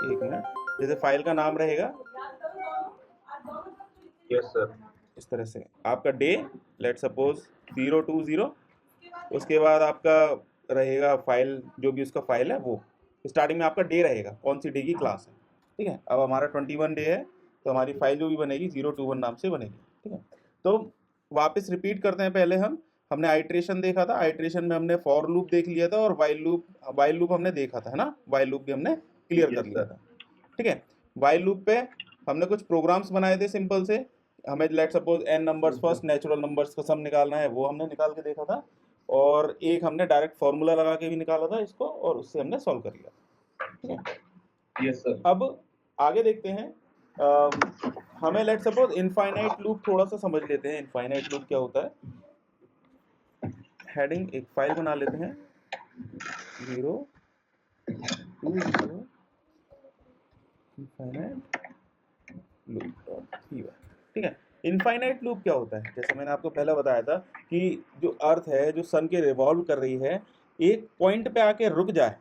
एक मिनट, जैसे फाइल का नाम रहेगा यस सर। इस तरह से आपका डे, लेट सपोज 020, उसके बाद आपका रहेगा फाइल, जो भी उसका फाइल है वो स्टार्टिंग में आपका डे रहेगा, कौन सी डे की क्लास है। ठीक है, अब हमारा 21 डे है, तो हमारी फाइल जो भी बनेगी 021 नाम से बनेगी। ठीक है, तो वापस रिपीट करते हैं। पहले हमने आइट्रेशन देखा था, आइट्रेशन में हमने फॉर लूप देख लिया था, और वाइल लूप हमने देखा था, है ना, वाइल लूप भी हमने क्लियर कर लिया था। ठीक है, वाइल लूप पे हमने कुछ प्रोग्राम्स बनाए थे सिंपल से, हमें let suppose n numbers first natural numbers का सम निकालना है, वो हमने निकाल के देखा था, और एक हमने डायरेक्ट फॉर्मूला लगा के भी निकाला था इसको, और उससे हमने सॉल्व कर लिया। ठीक है, यस सर। अब आगे देखते हैं। हमें लेट सपोज इनफाइनाइट लूप थोड़ा सा समझ लेते हैं, इनफाइनाइट लूप क्या होता है। हेडिंग एक फाइल बना लेते हैं, 020 इनफाइनाइट लूप। ठीक है, इनफाइनाइट लूप क्या होता है, जैसे मैंने आपको पहले बताया था कि जो अर्थ है, जो सन के रिवॉल्व कर रही है, एक पॉइंट पे आके रुक जाए,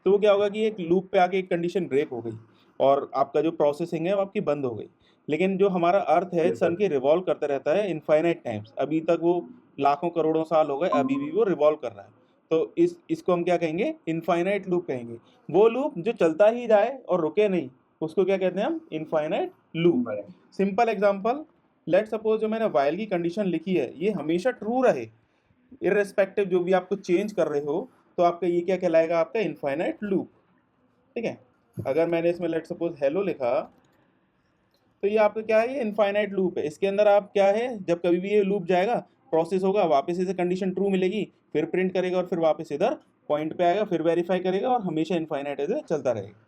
तो वो क्या होगा कि एक लूप पे आके एक कंडीशन ब्रेक हो गई, और आपका जो प्रोसेसिंग है वो आपकी बंद हो गई। लेकिन जो हमारा अर्थ है सन के रिवॉल्व करता रहता है इनफाइनाइट टाइम्स, अभी तक वो लाखों करोड़ों साल हो गए, अभी भी वो रिवॉल्व कर रहा है। तो इसको हम क्या कहेंगे, इनफाइनाइट लूप कहेंगे। वो लूप जो चलता ही जाए और रुके नहीं, उसको क्या कहते हैं हम, infinite loop. Simple example, let suppose जो मैंने वाइल की कंडीशन लिखी है ये हमेशा ट्रू रहे, इररिस्पेक्टिव जो भी आपको चेंज कर रहे हो, तो आपका ये क्या कहलाएगा, आपका इनफाइनाइट लूप। ठीक है, अगर मैंने इसमें लेट सपोज हेलो लिखा, तो ये आपका क्या है, ये इनफाइनाइट लूप है। इसके अंदर आप क्या है, जब कभी भी ये लूप जाएगा, प्रोसेस होगा, वापस इसे कंडीशन ट्रू मिलेगी, फिर प्रिंट करेगा, और फिर वापस इधर पॉइंट पे आएगा, फिर वेरीफाई करेगा, और हमेशा इनफाइनाइट ऐसे चलता रहेगा।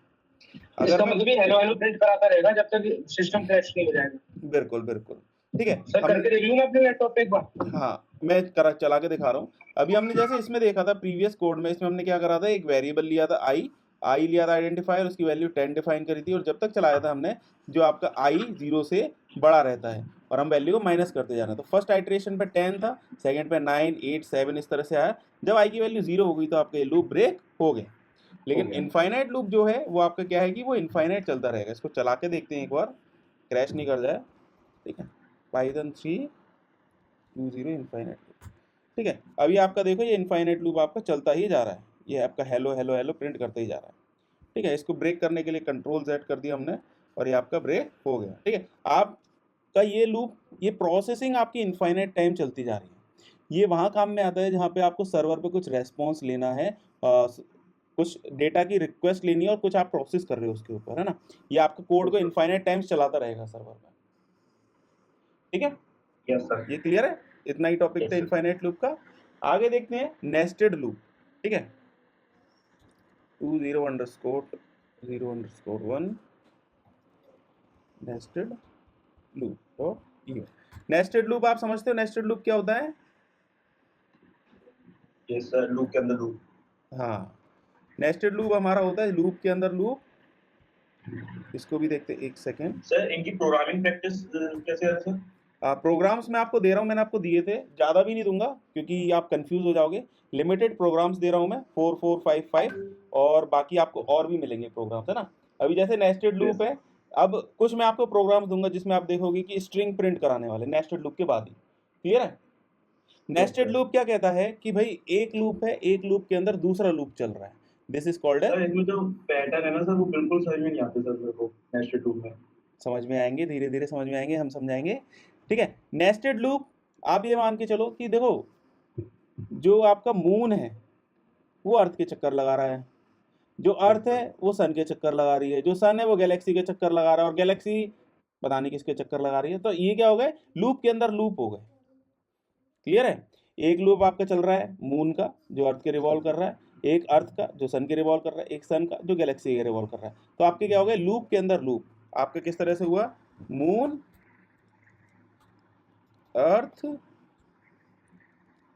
अगर इसका मैं मतलब ये हेलो हेलो प्रिंट कराता रहेगा जब तक सिस्टम क्रैश नहीं हो जाएगा। बिल्कुल बिल्कुल। ठीक है, सर हम, करके देख लूंगा अपने लैपटॉप पे एक बार। हाँ मैं करा चला के दिखा रहा हूँ। अभी हमने जैसे इसमें देखा था प्रीवियस कोड में, इसमें हमने क्या करा था, एक वेरिएबल लिया था आई लिया था आइडेंटिफायर, उसकी वैल्यू 10 डिफाइन करी थी, और जब तक चलाया था हमने, जो आपका आई 0 से बड़ा रहता है, और हम वैल्यू को माइनस करते जाना। तो फर्स्ट आइट्रेशन पे 10 था, सेकंड पे 9, 8, 7 इस तरह से आया। जब आई की वैल्यू 0 हो गई तो आपका ये लूप ब्रेक हो गया। लेकिन इनफाइनाइट लूप जो है वो आपका क्या है कि वो इनफाइनाइट चलता रहेगा। इसको चला के देखते हैं एक बार, क्रैश नहीं कर जाए। ठीक है, पाइथन 3 20 इनफाइनाइट लूप। ठीक है, अभी आपका देखो ये इनफाइनाइट लूप आपका चलता ही जा रहा है, ये आपका हेलो हेलो हेलो प्रिंट करते ही जा रहा है। ठीक है, इसको ब्रेक करने के लिए कंट्रोल Z कर दिया हमने, और ये आपका ब्रेक हो गया। ठीक है, आपका ये लूप, ये प्रोसेसिंग आपकी इनफाइनाइट टाइम चलती जा रही है। ये वहाँ काम में आता है जहाँ पे आपको सर्वर पे कुछ रेस्पॉन्स लेना है, कुछ डेटा की रिक्वेस्ट लेनी है, और कुछ आप प्रोसेस कर रहे हो उसके ऊपर, है ना। ये आपका कोड को इनफाइनाइट टाइम्स चलाता रहेगा सर्वर में। ठीक है, यस सर। ये क्लियर है, इतना ही टॉपिक था इनफाइनाइट लूप का। आगे देखते हैं नेस्टेड लूप। ठीक है, 20_0_1 नेस्टेड लूप और ये नेस्टेड लूप आप समझते हो, नेस्टेड लूप क्या होता है। यस सर, लूप के अंदर लूप। हाँ, नेस्टेड लूप हमारा होता है लूप के अंदर लूप। इसको भी देखते हैं, एक सेकेंड। सर इनकी प्रोग्रामिंग प्रैक्टिस कैसे है सर? प्रोग्राम्स मैं आपको दे रहा हूँ, मैंने आपको दिए थे, ज़्यादा भी नहीं दूंगा क्योंकि आप कंफ्यूज हो जाओगे। लिमिटेड प्रोग्राम्स दे रहा हूँ मैं, 4 4 5 5, और बाकी आपको और भी मिलेंगे प्रोग्राम्स, है ना। अभी जैसे नेस्टेड लूप है, अब कुछ मैं आपको प्रोग्राम्स दूंगा जिसमें आप देखोगे कि स्ट्रिंग प्रिंट कराने वाले नेस्टेड लूप के बाद ही। क्लियर है, नेस्टेड लूप क्या कहता है कि भाई एक लूप है, एक लूप के अंदर दूसरा लूप चल रहा है, दिस इज कॉल्ड है। सर इसमें जो पैटर्न है ना सर, वो बिल्कुल समझ में नहीं आते सर मेरे को नेस्टेड लूप में। समझ में आएंगे, धीरे धीरे समझ में आएंगे, हम समझाएंगे। ठीक है, नेस्टेड लूप, आप ये मान के चलो कि देखो, जो आपका मून है वो अर्थ के चक्कर लगा रहा है, जो अर्थ है वो सन के चक्कर लगा रही है, जो सन है वो गैलेक्सी के चक्कर लगा रहा है, और गैलेक्सी पता नहीं किसके चक्कर लगा रही है। तो ये क्या हो गए, लूप के अंदर लूप हो गए। क्लियर है, एक लूप आपका चल रहा है मून का जो अर्थ के रिवॉल्व कर रहा है, एक अर्थ का जो सन के रिवॉल्व कर रहा है, एक सन का जो गैलेक्सी के रिवॉल्व कर रहा है। तो आपके क्या हो गए, लूप के अंदर लूप। आपका किस तरह से हुआ, मून, अर्थ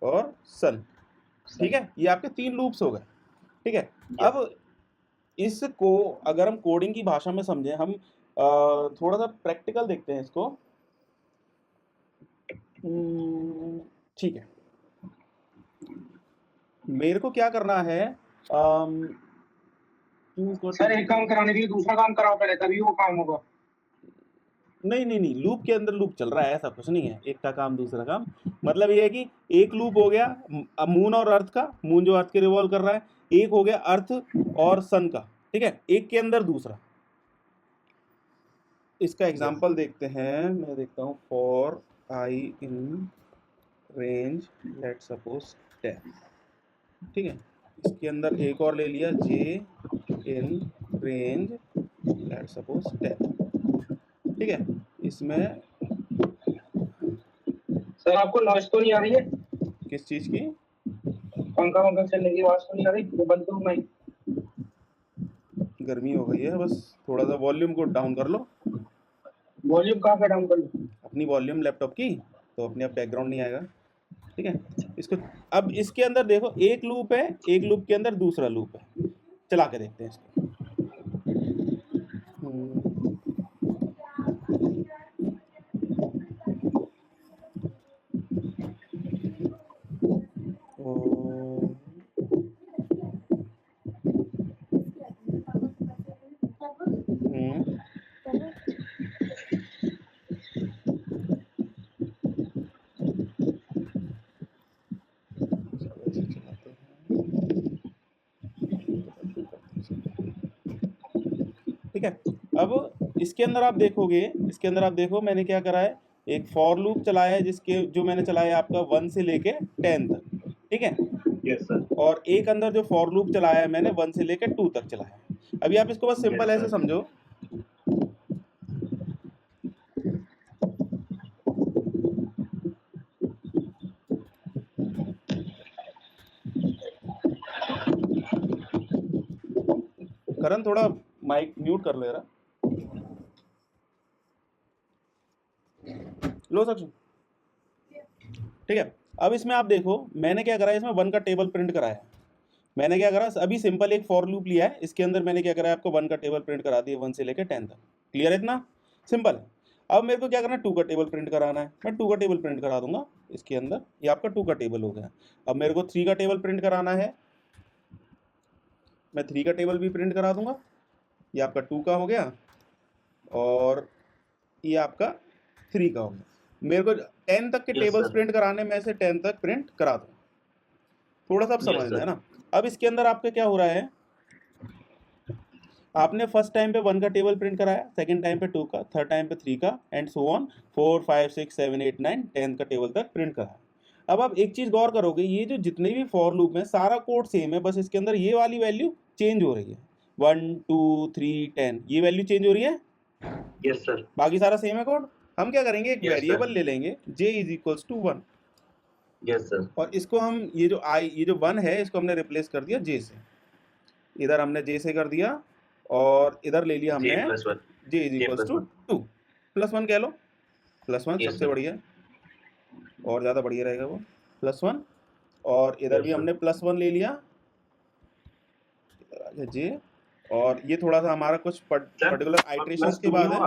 और सन। ठीक है, ये आपके 3 लूप्स हो गए। ठीक है, अब इसको अगर हम कोडिंग की भाषा में समझें, हम थोड़ा सा प्रैक्टिकल देखते हैं इसको। ठीक है, मेरे को क्या करना है, टू को सर एक काम कराने के लिए दूसरा काम कराओ पहले, तभी वो काम होगा। नहीं नहीं नहीं, लूप के अंदर लूप चल रहा है, ऐसा कुछ नहीं है, एक का काम दूसरा काम। मतलब ये है कि एक लूप हो गया मून और अर्थ का, मून जो अर्थ के रिवॉल्व कर रहा है, एक हो गया अर्थ और सन का, ठीक है, एक के अंदर दूसरा। इसका एग्जांपल देखते हैं, मैं देखता हूँ। For I in range let suppose 10, ठीक है, इसके अंदर एक और ले लिया, जे इन रेंज लेट सपोज 10, ठीक है। इसमें सर आपको नॉइस तो नहीं आ रही है? किस चीज की? पंखा वंखा चलने की आवाज तो नहीं आ रही? वो बंद करूं मैं? गर्मी हो गई है, बस थोड़ा सा वॉल्यूम को डाउन कर लो। वॉल्यूम कहाँ पे डाउन कर लूं? अपनी वॉल्यूम लैपटॉप की, तो अपने आप बैकग्राउंड नहीं आएगा, ठीक है। इसको अब इसके अंदर देखो, एक लूप है, एक लूप के अंदर दूसरा लूप है, चला के देखते हैं इसको। ठीक है, अब इसके अंदर आप देखोगे, इसके अंदर आप देखो मैंने क्या करा है, एक फॉर लूप चलाया है, जिसके जो मैंने चलाया आपका 1 से लेके 10 तक, ठीक है। Yes sir. और एक अंदर जो फॉर लूप चलाया है मैंने 1 से लेके 2 तक चलाया है। अभी आप इसको बस सिंपल ऐसे समझो, करण थोड़ा माइक म्यूट कर ले रहा, लो सक्षम, ठीक है। अब इसमें आप देखो मैंने क्या करा है, इसमें 1 का टेबल प्रिंट कराया है। मैंने क्या करा, अभी सिंपल एक फॉर लूप लिया है, इसके अंदर मैंने क्या करा है, आपको 1 का टेबल प्रिंट करा दिया 1 से लेकर 10 तक। क्लियर है, इतना सिंपल है। अब मेरे को क्या करना है, 2 का टेबल प्रिंट कराना है, मैं 2 का टेबल प्रिंट करा दूंगा इसके अंदर, ये आपका 2 का टेबल हो गया। अब मेरे को 3 का टेबल प्रिंट कराना है, मैं 3 का टेबल भी प्रिंट करा दूंगा, ये आपका 2 का हो गया और ये आपका 3 का हो गया। मेरे को 10 तक के टेबल्स प्रिंट कराने में से 10 तक प्रिंट करा दूँ, थोड़ा सा आप समझना है ना। अब इसके अंदर आपका क्या हो रहा है, आपने फर्स्ट टाइम पे 1 का टेबल प्रिंट कराया, सेकंड टाइम पे 2 का, थर्ड टाइम पे 3 का, एंड सो ऑन 4 5 6 7 8 9 10 का टेबल तक प्रिंट कराया। अब आप एक चीज गौर करोगे, ये जो जितने भी फॉर लूप में सारा कोड सेम है, बस इसके अंदर ये वाली वैल्यू चेंज हो रही है, 1 2 3 10 ये वैल्यू चेंज हो रही है। Yes sir. बाकी सारा सेम है कोड। हम क्या करेंगे, एक वेरिएबल ले लेंगे j = 1। Yes sir. और इसको हम ये जो 1 है इसको हमने रिप्लेस कर दिया j से, इधर हमने j से कर दिया और इधर ले लिया हमने j = 2 +1 कह लो, +1 सबसे बढ़िया और ज़्यादा बढ़िया रहेगा वो, +1। और इधर भी हमने +1 ले लिया j, और ये थोड़ा सा हमारा कुछ पर्टिकुलर आइट्रेशंस के बाद है।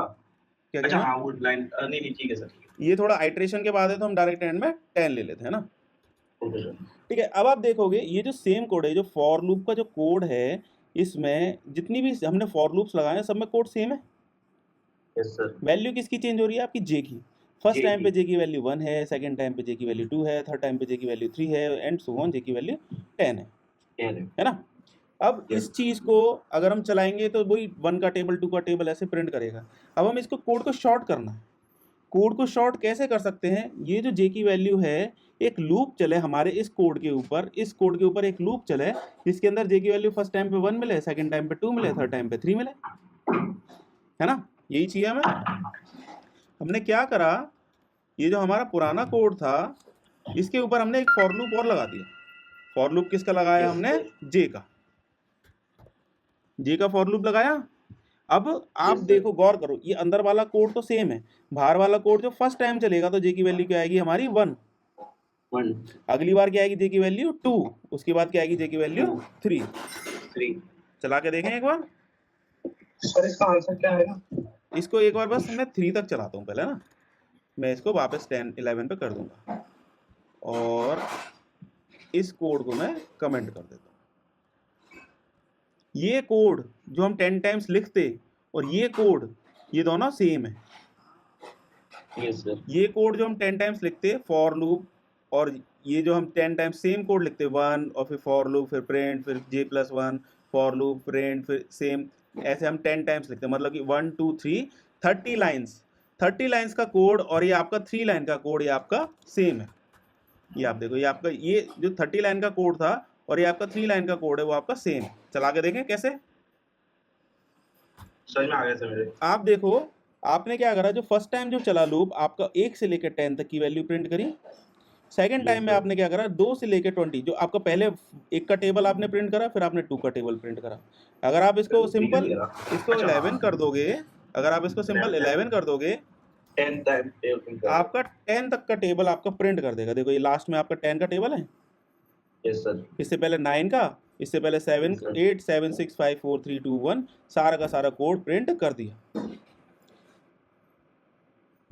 क्या अच्छा हाँ वो लाइन नहीं नहीं ठीक है सर, ये थोड़ा आइट्रेशन के बाद है, तो हम डायरेक्ट एंड में 10 ले लेते हैं ना, ठीक है। अब आप देखोगे ये जो सेम कोड है, जो फॉर लूप का जो कोड है, इसमें जितनी भी हमने फॉर लूप्स लगाए हैं सब में कोड सेम है। Yes sir. वैल्यू किसकी चेंज हो रही है, आपकी j की। फर्स्ट टाइम पे j की वैल्यू 1 है, सेकंड टाइम पे j की वैल्यू 2 है, थर्ड टाइम पे j की वैल्यू 3 है, एंड सो ऑन j की वैल्यू 10 है ना। अब इस चीज को अगर हम चलाएंगे तो वही 1 का टेबल 2 का टेबल ऐसे प्रिंट करेगा। अब हम इसको कोड को शॉर्ट करना है। कोड को शॉर्ट कैसे कर सकते हैं, ये जो j की वैल्यू है, एक लूप चले हमारे इस कोड के ऊपर, इस कोड के ऊपर एक लूप चले, इसके अंदर j की वैल्यू फर्स्ट टाइम पे 1 मिले, सेकंड टाइम पे 2 मिले, थर्ड टाइम पे 3 मिले, है ना। यही चाहिए हमें। हमने क्या करा, ये जो हमारा पुराना कोड था इसके ऊपर हमने एक फॉर लूप और लगा दिया। फॉर लूप किसका लगाया हमने, j का फॉर लूप लगाया। अब आप देखो गौर करो, ये अंदर वाला कोड तो सेम है, बाहर वाला कोड जो फर्स्ट टाइम चलेगा तो j की वैल्यू क्या आएगी हमारी 1, अगली बार क्या आएगी j की वैल्यू 2, उसके बाद क्या आएगी j की वैल्यू 3। चला के देखें एक बार। सर इसका आंसर क्या है ना, इसको एक बार बस मैं 3 तक चलाता हूँ पहले ना, मैं इसको वापस 10 11 पे कर दूंगा और इस कोड को मैं कमेंट कर देता हूँ। ये कोड जो हम 10 टाइम्स लिखते और ये कोड, ये दोनों सेम है। Yes sir. ये कोड जो हम 10 टाइम्स लिखते फॉर लूप, और ये जो हम 10 टाइम्स सेम कोड लिखते 1 और फिर फॉर लूप, फिर प्रिंट, फिर j+1 फॉर लूप, प्रिंट, फिर सेम, ऐसे हम 10 टाइम्स लिखते हैं। मतलब कि 1 2 3 30 लाइन्स, 30 लाइन्स का कोड और ये आपका 3 लाइन का कोड ये आपका सेम है। ये आप देखो, ये आपका ये जो 30 लाइन का कोड था और ये आपका 3 लाइन का कोड है वो आपका सेम है। चला के देखें कैसे। समझ में आ गया सर मेरे। आप देखो आपने क्या करा, जो फर्स्ट टाइम जो चला लूप आपका 1 से लेकर 10 तक की वैल्यू प्रिंट करी। सेकंड टाइम में आपने क्या करा, 2 से लेकर 20, जो आपका पहले 1 का टेबल आपने प्रिंट करा, फिर आपने 2 का टेबल प्रिंट करा। अगर आप इसको सिंपल, इसको 11 कर दोगे, अगर आप इसको सिंपल 11 कर दोगे, 10 टाइम टेबल आपका 10 तक का टेबल आपका प्रिंट कर देगा। देखो ये लास्ट में आपका 10 का टेबल है। Yes sir. इससे पहले 9 का, इससे पहले 7, 8, 7, 6, 5, 4, 3, 2, 1, सारा का सारा कोड प्रिंट कर दिया।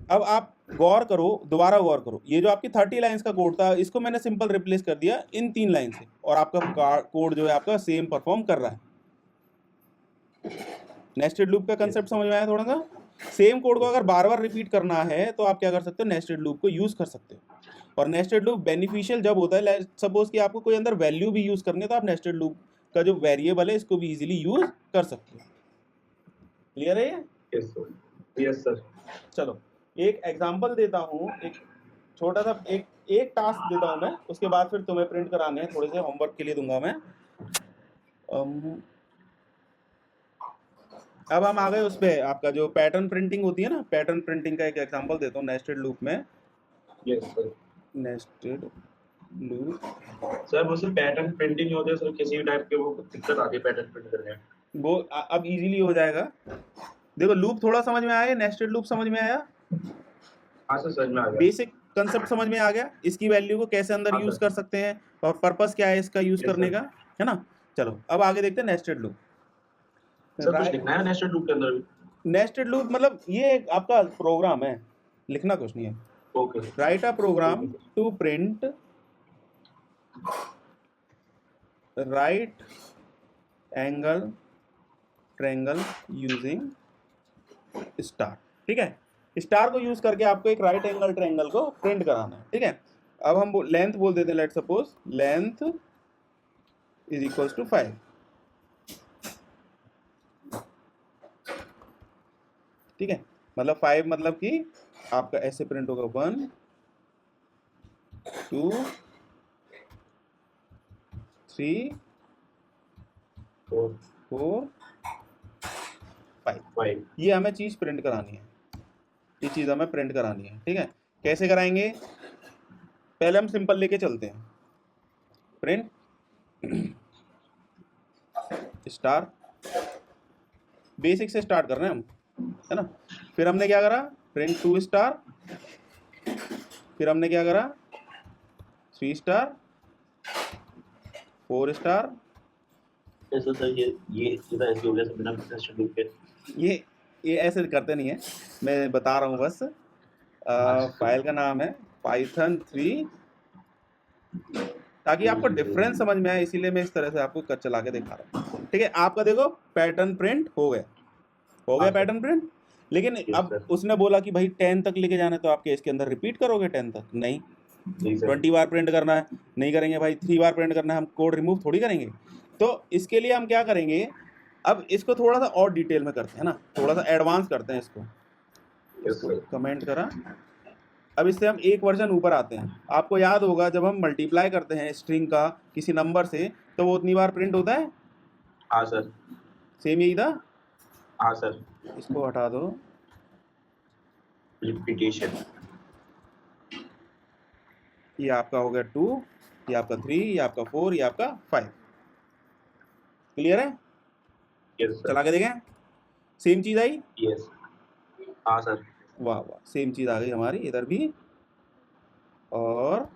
अब आप गौर करो, दोबारा गौर करो, ये जो आपकी 30 लाइंस का कोड था इसको मैंने सिंपल रिप्लेस कर दिया इन 3 लाइन से, और आपका कोड जो है आपका सेम परफॉर्म कर रहा है। नेस्टेड लूप का कंसेप्ट समझ में आया थोड़ा सा। सेम कोड को अगर बार बार रिपीट करना है तो आप क्या कर सकते हो, नेस्टेड लूप को यूज कर सकते हो। और नेस्टेड लूप बेनिफिशियल जब होता है, सपोज कि आपको कोई अंदर वैल्यू भी यूज करनी है तो आप नेस्टेड लूप का जो वेरिएबल है इसको भी इजीली यूज कर सकते हो। क्लियर है ये? Yes sir. Yes sir. चलो एक एग्जांपल देता हूँ, एक छोटा सा एक टास्क देता हूँ मैं, उसके बाद फिर तुम्हें प्रिंट कराने हैं, थोड़े से होमवर्क के लिए दूंगा मैं। अब हम आ गए उस पे, आपका जो पैटर्न प्रिंटिंग होती है ना, पैटर्न प्रिंटिंग का एक एग्जांपल देता हूँ नेस्टेड लूप में। Yes sir. Nested loop sir वो सिर्फ पैटर्न प्रिंटिंग होते हैं सर, किसी भी टाइप के वो दिक्कत आती है पैटर्न प्रिंट करने में। वो अब इजीली हो जाएगा। देखो लूप थोड़ा समझ में आया, नेस्टेड लूप समझ में आया, हाँ सर समझ में आ गया। बेसिक कंसेप्ट समझ में आ गया, इसकी वैल्यू को कैसे अंदर यूज कर सकते हैं और पर्पस क्या है इसका यूज करने का, है ना। चलो अब आगे देखते हैं नेस्टेड लूप। सर कुछ लिखना है नेस्टेड लूप के अंदर? नेस्टेड लूप मतलब ये आपका प्रोग्राम है, लिखना कुछ नहीं है। Okay. Right a program to print right angle triangle using star. ठीक है, स्टार को यूज करके आपको एक राइट एंगल ट्रायंगल को प्रिंट कराना है। ठीक है, अब हम लेंथ बोल देते हैं, let suppose length is equals to 5। ठीक है, मतलब 5 मतलब कि आपका ऐसे प्रिंट होगा 1 2 3 4 5। ये हमें चीज प्रिंट करानी है, ये चीज हमें प्रिंट करानी है। ठीक है, कैसे कराएंगे, पहले हम सिंपल लेके चलते हैं। प्रिंट स्टार, बेसिक से स्टार्ट कर रहे हैं हम, है ना। फिर हमने क्या करा, प्रिंट 2 स्टार, फिर हमने क्या करा 3 स्टार 4 स्टार। ऐसा सर ये सीधा ऐसे हो गया सब बिना नेस्टेड लूप के। ये ऐसे करते नहीं है, मैं बता रहा हूँ बस। फाइल का नाम है python 3, ताकि आपको डिफरेंस समझ में आए, इसीलिए मैं इस तरह से आपको चला के दिखा रहा हूँ। ठीक है, आपका देखो पैटर्न प्रिंट हो गया पैटर्न प्रिंट। लेकिन अब उसने बोला कि भाई 10 तक लेके जाना है, तो आपके इसके अंदर रिपीट करोगे 10 तक? नहीं, 20 बार प्रिंट करना है, नहीं करेंगे भाई। 3 बार प्रिंट करना है, हम कोड रिमूव थोड़ी करेंगे। तो इसके लिए हम क्या करेंगे, अब इसको थोड़ा सा और डिटेल में करते हैं ना, थोड़ा सा एडवांस करते हैं इसको। कमेंट करा, अब इससे हम एक वर्जन ऊपर आते हैं। आपको याद होगा जब हम मल्टीप्लाई करते हैं स्ट्रिंग का किसी नंबर से, तो वो उतनी बार प्रिंट होता है। हाँ सर, सेम यही था। हाँ सर, इसको हटा दो, रिपीटेशन। ये आपका हो गया 2, ये आपका 3, ये आपका 4, ये आपका 5। क्लियर है? Yes sir. चला के देखें, सेम चीज आई। यस, हाँ सर। वाह वाह, सेम चीज आ गई हमारी, इधर भी और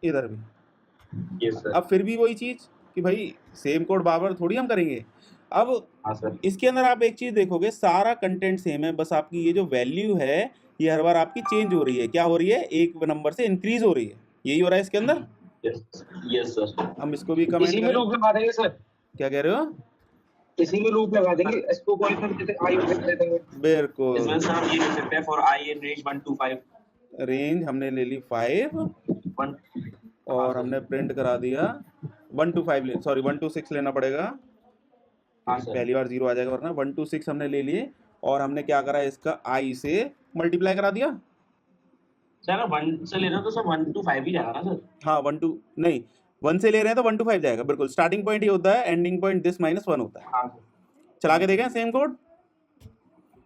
इधर भी। Yes sir. अब फिर भी वही चीज कि भाई सेम कोड बार बार थोड़ी हम करेंगे। अब हाँ सर। इसके अंदर आप एक चीज देखोगे, सारा कंटेंट सेम है, बस आपकी ये जो वैल्यू है ये हर बार आपकी चेंज हो रही है। क्या हो रही है, एक नंबर से इंक्रीज हो रही है, यही हो रहा है इसके अंदर। Yes, yes sir. हम इसको भी कमेंट इसी में करें। लूप लगा देंगे सर। क्या कह रहे हो? इसी में लूप लगा देंगे, इसको क्वालिफाई जैसे आई दे देंगे। बिल्कुल। इसमें सर हम ये लिख सकते हैं for I in range 1 to 5 range हमने ले ली 5 1 और हमने प्रिंट करा दिया 1 to 5 सॉरी 1 to 6 लेना पड़ेगा, हाँ सर पहली बार 0 आ जाएगा वरना 1 to 6 हमने ले लिए और हमने क्या करा इसका आई से मल्टीप्लाई करा दिया। सर 1 से ले रहे हो तो सर 1 to 5 ही जाएगा ना सर। हाँ 1 to नहीं 1 से ले रहे हैं तो 1 to 5 जाएगा, बिल्कुल। स्टार्टिंग पॉइंट ये होता है, एंडिंग पॉइंट दिस -1 होता है। हाँ सर चला के देखें, सेम कोड,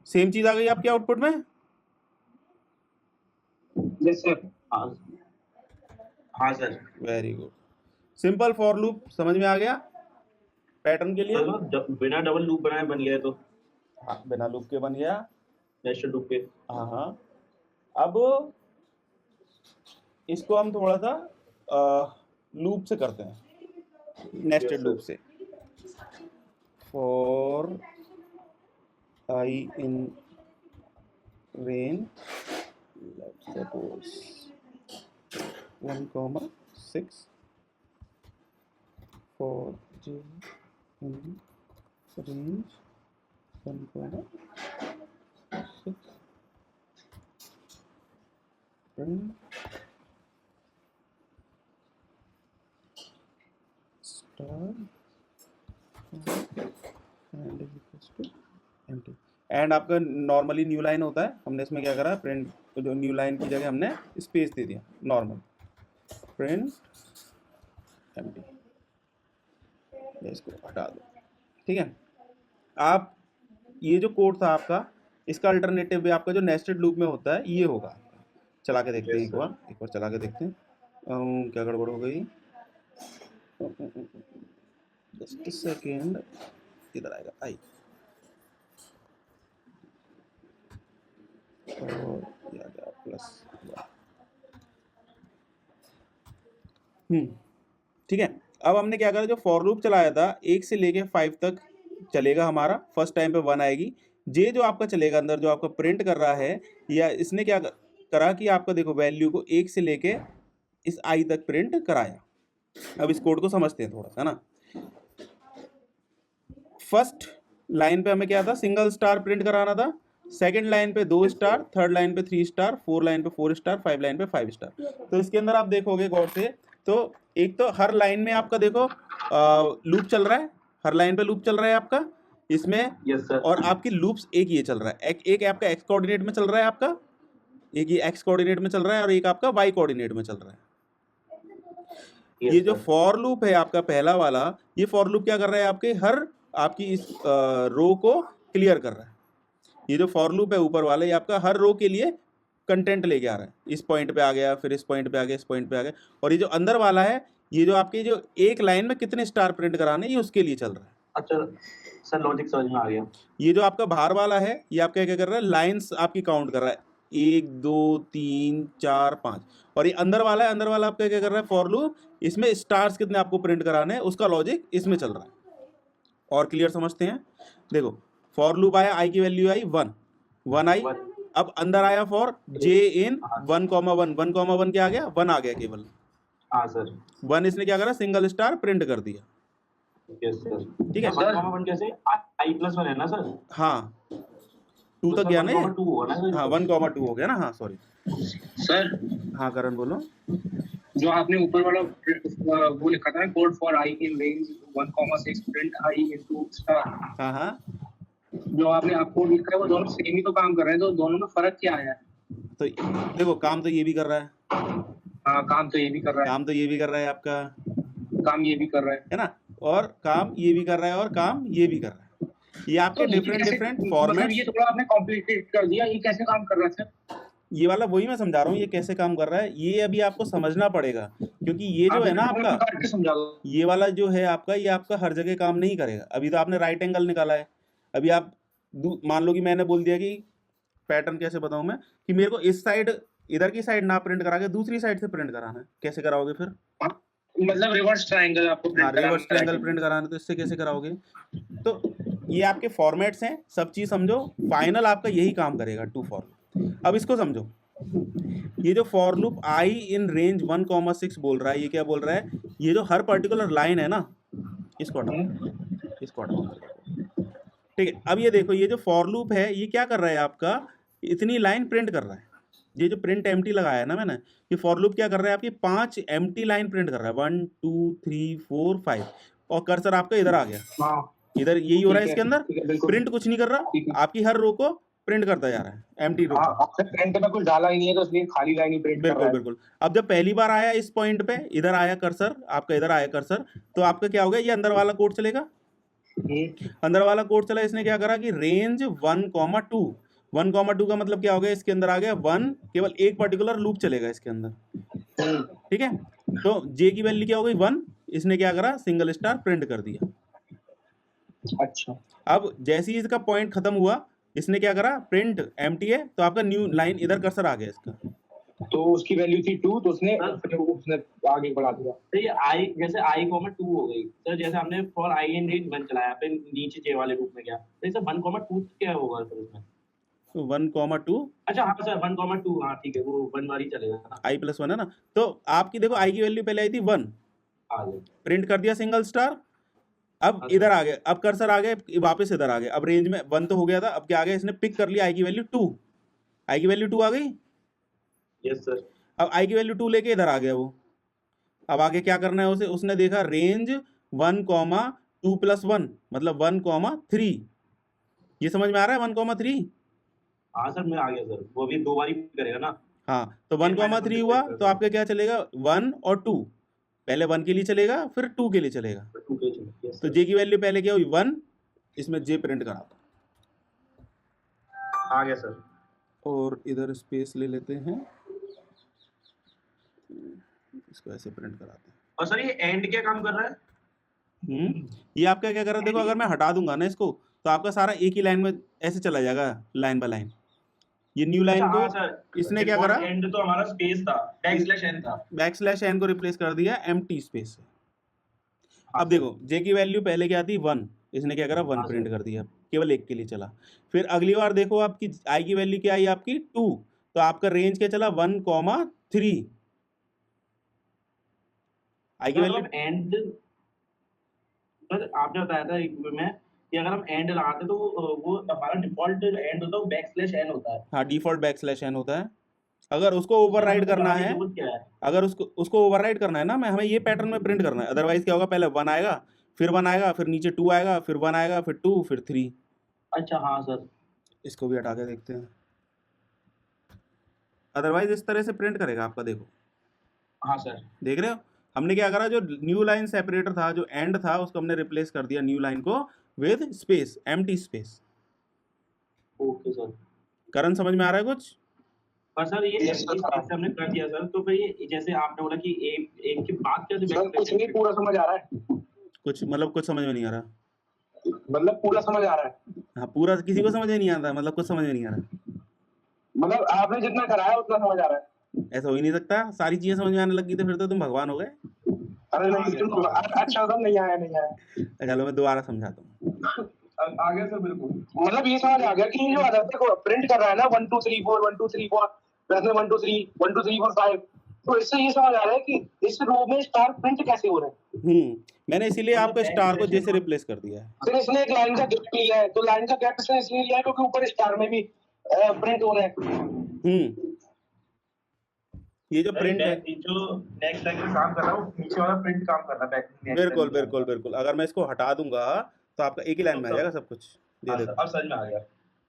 सेम चीज आ गई आपके आउटपुट में। Yes sir. हाँ हाँ sir. Very good, simple for loop समझ में आ गया पैटर्न के लिए। चलो बिना डबल लूप बनाए बन गया तो हाँ बिना लूप के बन गया। नेस्टेड लूप के। हाँ हाँ, अब इसको हम थोड़ा सा लूप से करते हैं, नेस्टेड Yes, लूप से। For I in range let's suppose 1,6 for j in range 1,6 print star and is equals to empty। And आपका नॉर्मली न्यू लाइन होता है, हमने इसमें क्या करा, प्रिंट जो न्यू लाइन की जगह हमने स्पेस दे दिया, नॉर्मल प्रिंट एम्प्टी। इसको हटा दो, ठीक है। आप ये जो कोड था आपका, इसका अल्टरनेटिव भी आपका जो नेस्टेड लूप में होता है ये होगा। चला के देखते हैं एक बार चला के देखते हैं क्या गड़बड़ हो गई। जस्ट सेकेंड, इधर आएगा आई और ये आ गया प्लस। ठीक है। अब हमने क्या करा, जो फॉर लूप चलाया था 1 से लेके 5 तक चलेगा हमारा, फर्स्ट टाइम पे 1 आएगी। जे जो आपका चलेगा अंदर, जो आपका प्रिंट कर रहा है, या इसने क्या करा कि आपका देखो वैल्यू को 1 से लेके इस आई तक प्रिंट कराया। अब इस कोड को समझते हैं थोड़ा सा ना। फर्स्ट लाइन पे हमें क्या था, सिंगल स्टार प्रिंट कराना था। सेकंड लाइन पे 2 स्टार, थर्ड लाइन पे 3 स्टार, 4 लाइन पे 4 स्टार, 5 लाइन पे 5 स्टार। तो इसके अंदर आप देखोगे गौर से, तो एक तो हर लाइन में आपका देखो लूप चल रहा है, हर लाइन पे लूप चल रहा है आपका इसमें। Yes sir. और आपकी लूप्स एक ये चल रहा है, एक आपका एक्स कोऑर्डिनेट में चल रहा है आपका, एक ये एक्स कोऑर्डिनेट में चल रहा है और एक आपका वाई कोऑर्डिनेट में चल रहा है। Yes, ये जो sir. फॉर लूप है आपका पहला वाला, ये फॉर लूप क्या कर रहा है, आपके हर आपकी इस रो को क्लियर कर रहा है। ये जो फॉर लूप है ऊपर वाला, ये आपका हर रो के लिए कंटेंट लेके आ रहा है। इस पॉइंट पे आ गया, फिर इस पॉइंट पे आ गया, इस पॉइंट पे आ गया। और ये जो अंदर वाला है, ये जो आपके जो एक लाइन में कितने स्टार प्रिंट कराने, ये उसके लिए चल रहा है। अच्छा सर, लॉजिक समझ में आ गया। ये जो आपका बाहर वाला है, ये आपका क्या कर रहा है, लाइंस आपकी काउंट कर रहा है, 1 2 3 4 5। और ये अंदर वाला है, अंदर वाला आपका क्या कर रहा है, फॉर लूप, इसमें स्टार्स कितने आपको प्रिंट कराने हैं, उसका लॉजिक इसमें चल रहा है। और क्लियर समझते हैं। देखो फॉर लूप आया, आई की वैल्यू आई 1 आई। अब अंदर आया फॉर जे इन 1,1 1,1 क्या आ गया, 1 आ गया केवल। हाँ सर। 1 इसने क्या करा, सिंगल स्टार प्रिंट कर दिया। Yes sir. ठीक है। 1,1 कैसे, i+1 है ना सर। हाँ 2 तक गया ना, 1,2 होगा ना। हाँ 1,2 हो गया ना। हाँ सॉरी सर हाँ करण बोलो। जो आपने ऊपर वाला वो लिखा था ना, code for I in range 1,6 print I into star, हाँ हाँ, जो आपने आपको लिखा है वो दोनों सेम ही तो काम कर रहे हैं, तो दोनों में फर्क क्या आया है? तो देखो काम तो ये भी कर रहा है, हाँ काम तो ये भी कर रहा है, काम तो ये भी कर रहा है आपका, काम ये भी कर रहा है ना। और काम ये भी कर रहा है और काम ये भी कर रहा है। ये आपके डिफरेंट फॉर्मेट। ये थोड़ा आपने कॉम्प्लिकेट कर दिया, ये कैसे काम कर रहा है सर? ये वाला वही मैं समझा रहा हूँ, ये कैसे काम कर रहा है, ये अभी आपको समझना पड़ेगा। क्योंकि ये जो है ना आपका, समझा दो। ये वाला जो है आपका, ये आपका हर जगह काम नहीं करेगा। अभी तो आपने राइट एंगल निकाला है, अभी आप मान लो कि मैंने बोल दिया कि पैटर्न कैसे बताऊं मैं, कि मेरे को इस साइड, इधर की साइड ना प्रिंट करा के दूसरी साइड से प्रिंट कराना है, कैसे कराओगे फिर? मतलब रिवर्स ट्रायंगल आपको प्रिंट कराना है। रिवर्स ट्रायंगल प्रिंट कराना, तो इससे कैसे कराओगे? तो ये आपके फॉर्मेट्स हैं, सब चीज समझो, फाइनल आपका यही काम करेगा, 2 फॉर लूप। अब इसको समझो, ये जो for loop I in range 1,6 बोल रहा है, ये क्या बोल रहा है, ये जो हर पर्टिकुलर लाइन है ना, इसको हटाओ, इसको हटाओ, ठीक है। अब ये देखो, ये जो फॉर लूप है ये क्या कर रहा है आपका, इतनी लाइन प्रिंट कर रहा है। ये जो प्रिंट एम्प्टी लगाया है ना मैंने, ये फॉर लूप क्या कर रहा है, आपकी 5 एम्प्टी लाइन प्रिंट कर रहा है, 1 2 3 4 5, और कर्सर आपका इधर आ गया, हाँ इधर यही हो रहा है ठीक इसके अंदर, ठीक है बिल्कुल प्रिंट कुछ नहीं कर रहा, ठीक है। आपकी हर रो को प्रिंट करता जा रहा है, एम्प्टी रो हाँ को। आपने प्रिंट में कुछ डाला ही नहीं है तो इसलिए खाली लाइन ही प्रिंट कर बिल्कुल रहा है। बिल्कुल। अब जब पहली बार आया इस पॉइंट पे, इधर आया कर्सर आपका, इधर आया कर्सर, तो आपका क्या होगा, ये अंदर वाला कोड चलेगा, अंदर वाला कोड चला, इसने क्या करा कि रेंज 1,2, 1,2 का मतलब क्या हो गया, इसके अंदर आ गया 1, केवल एक पर्टिकुलर लूप चलेगा इसके अंदर, ठीक है। तो जे की वैल्यू क्या हो गई 1, इसने क्या करा, सिंगल स्टार प्रिंट कर दिया। अच्छा अब जैसे ही इसका पॉइंट खत्म हुआ, इसने क्या करा, प्रिंट एम्प्टी है, तो आपका न्यू लाइन इधर कर्सर आ गया इसका, तो उसकी वैल्यू थी 2 तो उसने आगे बढ़ा दिया। तो ये आई जैसे आई कॉमा 2 हो गई सर, जैसे हमने फॉर आई इन रेंज 1 चलाया, फिर नीचे जे वाले लूप में गया, तो ये सर 1,2 क्या होगा सर इसमें? तो 1,2 अच्छा हाँ सर 1,2, हाँ ठीक है, वो 1 बार ही चलेगा ना। i+1 है ना। तो आपकी देखो आई की वैल्यू पहले आई थी 1, आ गया। प्रिंट कर दिया सिंगल स्टार, अब अच्छा। इधर आ गए, अब कर्सर आ गए वापस इधर आ गए, अब रेंज में 1 तो हो गया था, अब क्या आ गया, इसने पिक कर लिया आई की वैल्यू 2, आई की वैल्यू 2 आ गई, यस सर। अब आई की वैल्यू 2 लेके इधर आ गया वो, अब आगे क्या करना है उसे, उसने देखा रेंज 1,2+1 मतलब 1,3, ये समझ में आ रहा है 1,3, हाँ सर मैं आ गया सर, वो भी 2 बार ही करेगा ना। हाँ, तो 1,3 हुआ, तो आपका क्या चलेगा 1 और 2, पहले 1 के लिए चलेगा फिर 2 के लिए चलेगा, 2 के चलेगा, यस तो सर। जे की वैल्यू पहले क्या हुई 1, इसमें जे प्रिंट करा था, आ गया सर। और इधर स्पेस ले लेते हैं, इसको ऐसे प्रिंट कराते हैं। और सर ये एंड क्या काम कर रहा है? ये आपका क्या कर रहा है, देखो अगर मैं हटा दूंगा ना इसको, तो आपका सारा एक ही लाइन में ऐसे चला जाएगा, लाइन बाय लाइन, ये न्यू लाइन अच्छा को हाँ सर, इसने क्या करा, एंड तो हमारा स्पेस था, बैकस्लैश n था। बैकस्लैश n को रिप्लेस कर दिया एम्प्टी स्पेस से। हाँ अब सर। देखो जे की वैल्यू पहले क्या थी 1, इसने क्या करा 1 हाँ प्रिंट सर। कर दिया, केवल एक के लिए चला, फिर अगली बार देखो आपकी आई की वैल्यू क्या आई आपकी 2, तो आपका रेंज क्या चला 1,3, आई की सर वैल्यू, हम एंड, सर आपने बताया था एक में कि अगर हम एंड लगाते तो वो हमारा डिफॉल्ट एंड होता है वो बैकस्लैश n होता है। हाँ डिफॉल्ट बैकस्लैश n होता है, अगर उसको सर ओवरराइड हमें तो करना बनाने की है, जरूरत क्या है? अगर उसको ओवरराइड करना है ना, मैं हमें ये पैटर्न में प्रिंट करना है, अदरवाइज क्या होगा, पहले 1 आएगा, फिर 1 आएगा, फिर नीचे 2 आएगा, फिर 1 आएगा, फिर 2, फिर 3, अच्छा हाँ सर। इसको भी हटा के देखते हैं, अदरवाइज इस तरह से प्रिंट करेगा आपका, देखो हाँ सर। देख रहे हो, हमने क्या करा, जो न्यू लाइन सेपरेटर था, जो एंड था, उसको हमने रिप्लेस कर दिया न्यू लाइन को with space, empty space. Okay sir. Karan समझ में आ रहा है कुछ? पर सर ये Yes, sir. जैसे हमने कर दिया सर, तो फिर ये जैसे आपने बोला कि एक के बाद कैसे सर कुछ नहीं पूरा समझ आ रहा है, कुछ मतलब कुछ समझ में नहीं आ रहा, मतलब पूरा समझ आ रहा है, हाँ पूरा किसी को समझ में नहीं आता, मतलब कुछ समझ में नहीं आ रहा, मतलब आपने जितना कराया उतना समझ आ रहा है। ऐसा हो ही नहीं सकता, सारी चीजें समझ में आने लगी तो फिर तो तुम भगवान हो गए। अरे नहीं तुम अच्छा सर नहीं आया नहीं आया, चलो मैं दोबारा समझाता हूँ, आ गया सर बिल्कुल। मतलब ये समझ आ गया कि ये जो आदत को प्रिंट कर रहा है ना 1 2 3 4 1 2 3 4 प्लस में 1 2 3 1 2 3 4 5, तो इससे ये समझ आ रहा है कि इस रो में स्टार प्रिंट कैसे हो रहा है। मैंने इसीलिए आपका स्टार को जैसे रिप्लेस कर दिया है। फिर इसने एक लाइन का गैप लिया है, तो लाइन का गैप इसने इसलिए लिया है क्योंकि ऊपर स्टार में भी प्रिंट हो रहा है। ये जो प्रिंट है, जो नेक्स्ट लाइन में काम कर रहा है वो नीचे वाला प्रिंट काम कर रहा है बैक। बिल्कुल बिल्कुल बिल्कुल, अगर मैं इसको हटा दूंगा तो आपका एक ही लाइन में आ जाएगा सब कुछ, ये देखो अब समझ में आ गया।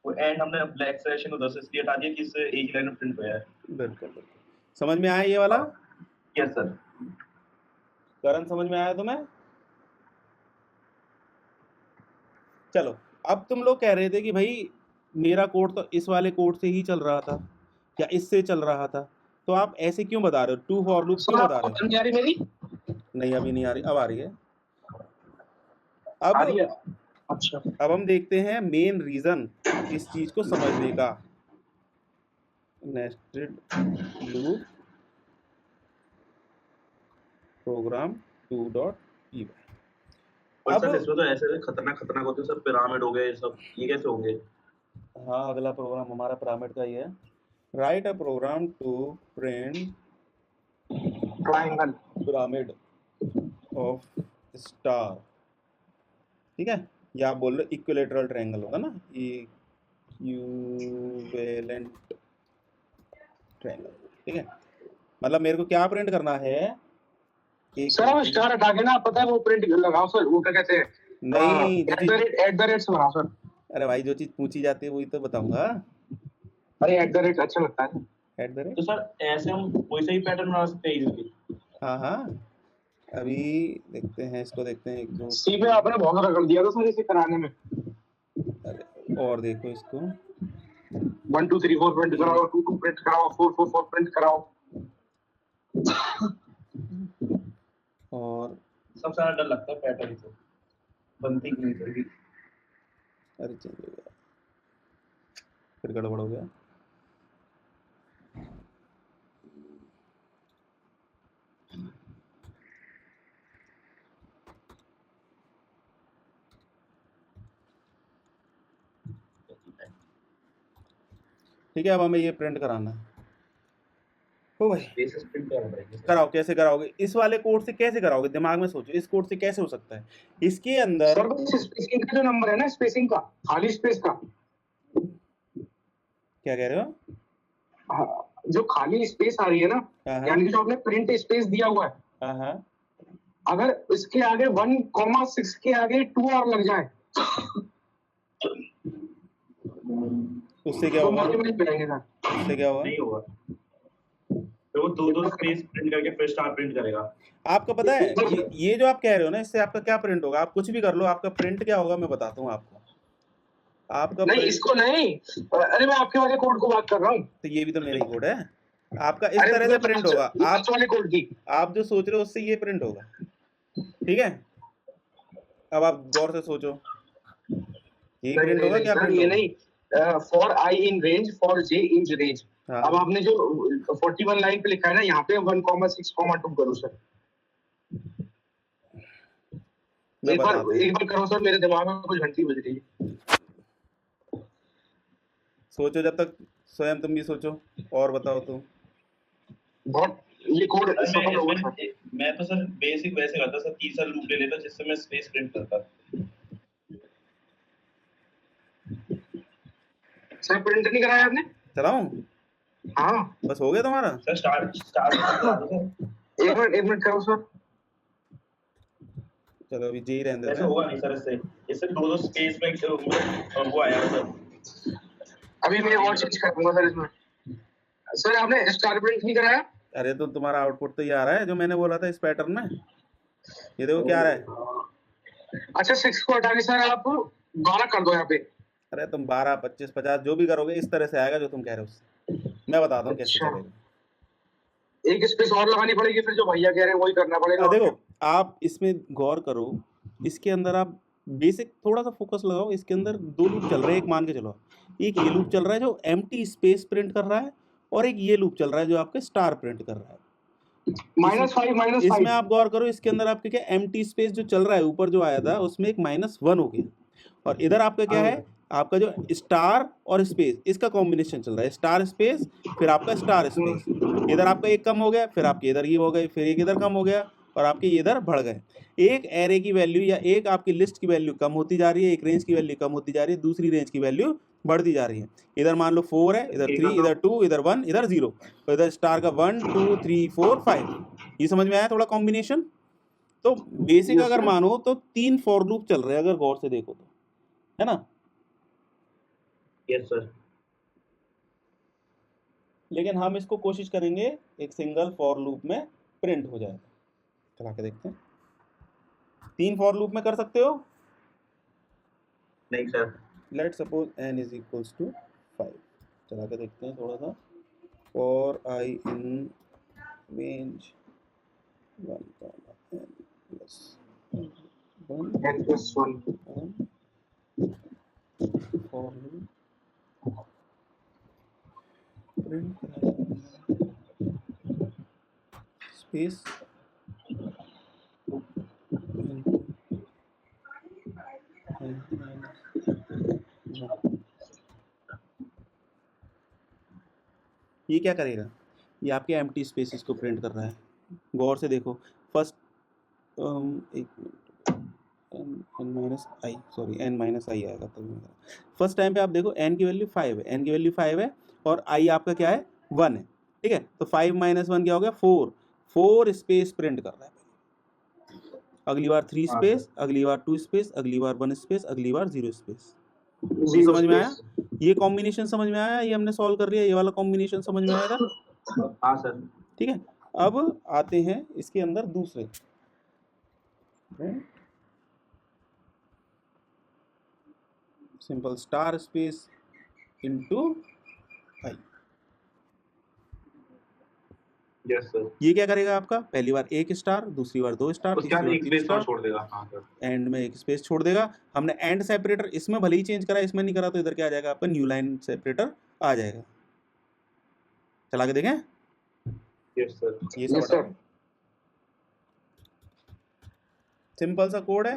वो एंड हमने ब्लैक सेक्शन उधर से इसलिए हटा दिया कि इससे एक ही लाइन में प्रिंट होया है। बिल्कुल बिल्कुल, समझ में आया ये वाला? Yes sir. करण समझ में आया तुम्हें? चलो, अब तुम लोग कह रहे थे कि भाई मेरा कोड तो इस वाले कोड से ही चल रहा था या इससे चल रहा था, तो आप ऐसे क्यों बता रहे हो, टू फॉर लूप क्यों बता रहे हो? नहीं आ रही मेरी? नहीं अभी नहीं आ रही, अब आ रही है। आ रही है? अच्छा, अब हम देखते हैं मेन रीजन इस चीज को समझने का, नेस्टेड लूप प्रोग्राम 2.py। और अब सर इसमें तो ऐसे खतरनाक होते हैं सर, पिरामिड हो गए ये सब, ये कैसे होंगे? हाँ अगला प्रोग्राम हमारा पिरामिड का ही है, right a program to print triangle pyramid of star, ठीक है। या आप बोल रहे इक्विलेटरल ट्रायंगल होगा ना, इक्विवेलेंट ट्रायंगल, ठीक है। मतलब मेरे को क्या प्रिंट करना है, एक सर वो स्टार हटा के ना, पता है वो प्रिंट लगाओ सर, वो क्या कहते हैं, नहीं जो चीज, एट द रेट से बनाओ सर। अरे भाई जो चीज पूछी जाती है वही तो बताऊंगा। अरे एट द रेट अच्छा लगता है। एट द रेट, तो सर ऐसे हम कोई सा ही पैटर्न बना सकते हैं इजीली। हाँ हाँ, अभी देखते हैं इसको, देखते हैं 1 2 सी पे आपने बहुत रगड़ दिया था सर इसे कराने में। अरे और देखो इसको, 1 2 3 4 प्रिंट कराओ, 2 2 प्रिंट कराओ, 4 4 4 प्रिंट कराओ। और सबसे ज्यादा डर लगता है पैटर्न से, बनती की नहीं करेगी। अरे चेंज हो गया, फिर गड़बड़ हो गया। ठीक है, अब हमें ये प्रिंट कराना है। हो भाई, बेसिस प्रिंट करना पड़ेगा। कराओ, कैसे कराओगे इस वाले कोड से, कैसे कराओगे, दिमाग में सोचो, इस कोड से कैसे हो सकता है। इसके अंदर सर बस स्पेसिंग का जो नंबर है ना, स्पेसिंग का, खाली स्पेस का, क्या कह रहे हो, हाँ, जो खाली स्पेस आ रही है ना, हाँ यानी कि जो आपने प्रिंट स्पेस दिया हुआ है, हाँ हाँ, अगर इसके आगे 1,6 के आगे 2 और लग जाए उससे क्या तो होगा, मुझे नहीं मिलेंगे सर। उससे क्या होगा, नहीं होगा, तो वो दो स्पेस प्रिंट करके फिर स्टार प्रिंट करेगा। आपको पता है ये जो आप कह रहे हो ना, इससे आपका क्या प्रिंट होगा, आप कुछ भी कर लो, आपका प्रिंट क्या होगा मैं बताता हूँ आपको, आपका नहीं प्रिंट, इसको नहीं, अरे मैं आपके वाले कोड को बात कर रहा हूँ। तो ये भी तो मेरा ही कोड है, आपका इस अरे तरह से प्रिंट होगा, आप वाले कोड की, आप जो सोच रहे हो उससे ये प्रिंट होगा, ठीक है। अब आप गौर से सोचो, यही नहीं प्रिंट नहीं होगा, नहीं क्या सर, प्रिंट ये होगा, नहीं, for I in range, for J in range. हाँ अब आपने जो 41 लाइन पे लिखा है ना, यहाँ पे 1,6,2 करो सर। मैं बताता हूँ, एक बार करो सर, मेरे दिमाग में कुछ घंटी बज रही है। सोचो जब तक, स्वयं तुम भी सोचो और बताओ तुम। बहुत ये कोड मैं सफल होगा सर। मैं तो सर बेसिक वैसे करता सर, तीसरा लूप ले लेता जिससे मैं स्पेस प्रिंट करता। सर प्रिंट नहीं कराया आपने? चलाऊं, हाँ बस हो गया तुम्हारा, सर स्टार्ट करा दो सर। एक मिनट करो सर। चलो अभी जे ही रहने देते ऐसे हैं। होगा नहीं सर, इससे दो स्पेस में वो आया सर। अभी मैं और चीज कर दूंगा सर इसमें। सर आपने स्टार प्रिंट नहीं कराया? अरे तो तुम्हारा आउटपुट तो ये आ रहा है जो मैंने बोला था इस पैटर्न में, ये देखो क्या आ रहा है। अच्छा 6 को हटा के सर आप 12 कर दो यहाँ पे। अरे तुम 12 25 50 जो भी करोगे इस तरह से आएगा जो तुम कह रहे हो उससे, मैं बताता हूँ कैसे अच्छा, चलेगा। एक स्पेस और लगानी पड़ेगी, फिर जो भैया कह रहे हैं वही करना पड़ेगा। देखो आप इसमें गौर करो, इसके अंदर आप बेसिक थोड़ा सा फोकस लगाओ, इसके अंदर 2 लूप चल रहे हैं, एक मान के चलो, एक ये लूप चल रहा है जो एम्प्टी स्पेस प्रिंट कर रहा है, और एक ये लूप चल रहा है जो आपके स्टार प्रिंट कर रहा है। -5 इसमें आप गौर करो, इसके अंदर आपके क्या एम्प्टी स्पेस जो चल रहा है ऊपर जो आया था उसमें एक -1 हो गया, और इधर आपका क्या है, आपका जो स्टार और स्पेस इसका कॉम्बिनेशन चल रहा है, स्टार स्पेस फिर आपका स्टार स्पेस, इधर आपका एक कम हो गया, फिर आपके इधर ये हो गए, फिर एक इधर कम हो गया, और आपके इधर बढ़ गए। एक एरे की वैल्यू या एक आपकी लिस्ट की वैल्यू कम होती जा रही है, एक रेंज की वैल्यू कम होती जा रही है, दूसरी रेंज की वैल्यू बढ़ती जा रही है। इधर मान लो 4 है, इधर 3, इधर 2, इधर 1, इधर 0, तो इधर स्टार का 1 2 3 4 5। ये समझ में आया थोड़ा कॉम्बिनेशन। तो बेसिक अगर मानो तो 3 फॉर लूप चल रहे हैं अगर गौर से देखो तो, है ना। Yes sir. लेकिन हम इसको कोशिश करेंगे एक सिंगल फॉर लूप में प्रिंट हो जाए, चला के देखते हैं। 3 फॉर लूप में कर सकते हो? नहीं sir. Let suppose n is equals to 5, चला के देखते हैं थोड़ा सा। For i in range 1 n plus 1 for loop print space ये क्या करेगा, ये आपके एम्प्टी स्पेसेस को प्रिंट कर रहा है। गौर से देखो फर्स्ट एक मिनट, n माइनस आई, सॉरी n माइनस आई आएगा तभी। फर्स्ट टाइम पे आप देखो n की वैल्यू 5 है, n की वैल्यू 5 है और i आपका क्या है 1 है, ठीक है। तो 5 माइनस 1 क्या हो गया 4, 4 स्पेस प्रिंट कर रहा है। अगली बार 3 हाँ स्पेस, अगली बार 2 स्पेस, अगली बार 1 स्पेस, अगली बार 0 स्पेस। ये समझ में आया? ये कॉम्बिनेशन समझ में आया? ये हमने सॉल्व कर लिया, ये वाला कॉम्बिनेशन समझ में आएगा, हाँ सर। ठीक है। अब आते हैं इसके अंदर दूसरे, simple star space into I. Yes sir. ये क्या करेगा आपका, पहली बार एक स्टार, दूसरी बार 2 स्टार, उसके बाद तीसरी एक बार 3 स्पेस और स्टार, छोड़ देगा। हाँ सर। एंड में एक स्पेस छोड़ देगा। हमने एंड सेपरेटर इसमें भले ही चेंज करा, इसमें नहीं करा, तो इधर क्या आ जाएगा आपका न्यू लाइन सेपरेटर आ जाएगा। चला के देखें, यस सर। ये सब हटा दें। सिंपल सा कोड है।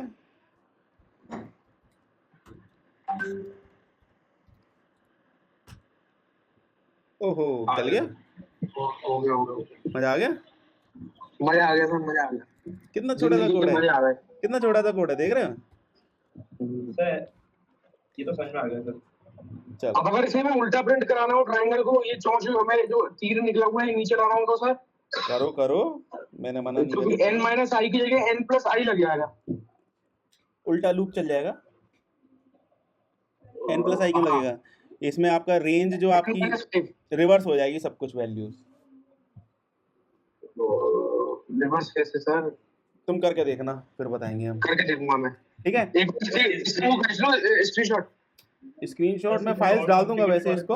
ओहो, चल गया, हो गया मजा आ गया। मजा आ गया सर, मजा आ गया। कितना छोटा सा कोड है, मजा आ गया। कितना छोटा सा कोड है, देख रहे हो? सर ये तो समझ में आ गया सर। चलो अब अगर इसे मैं उल्टा प्रिंट कराना हो ट्रायंगल को, ये चौंच में जो तीर निकला हुआ है नीचे लाना होगा सर, करो करो, मैंने मना नहीं क्योंकि किया। n माइनस आई की जगह n प्लस आई लग जाएगा। उल्टा लूप चल जाएगा। n प्लस आई क्यों लगेगा? इसमें आपका रेंज जो आपकी रिवर्स हो जाएगी, सब कुछ वैल्यूज। रिवर्स कैसे सर? तुम करके देखना, फिर बताएंगे हम, करके देखूंगा मैं, ठीक है। एक स्क्रीनशॉट स्क्रीनशॉट में फाइल्स डाल दूंगा वैसे इसको,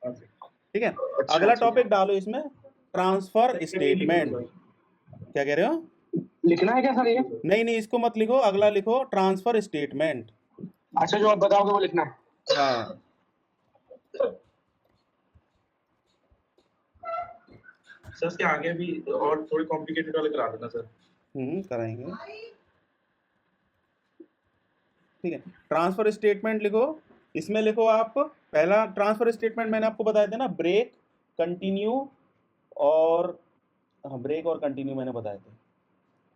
ठीक है। अगला टॉपिक डालो इसमें, ट्रांसफर स्टेटमेंट। क्या कह रहे हो? लिखना है क्या सर ये? नहीं नहीं, इसको मत लिखो, अगला लिखो ट्रांसफर स्टेटमेंट। अच्छा, जो आप बताओगे वो लिखना है। हाँ, सर इसके आगे भी और थोड़ी कॉम्प्लिकेटेड वाले करा देना सर। कराएंगे, ठीक है। ट्रांसफर स्टेटमेंट लिखो, इसमें लिखो आप, पहला ट्रांसफर स्टेटमेंट मैंने आपको बताया था ना, ब्रेक, कंटिन्यू और, हाँ ब्रेक और कंटिन्यू मैंने बताए थे।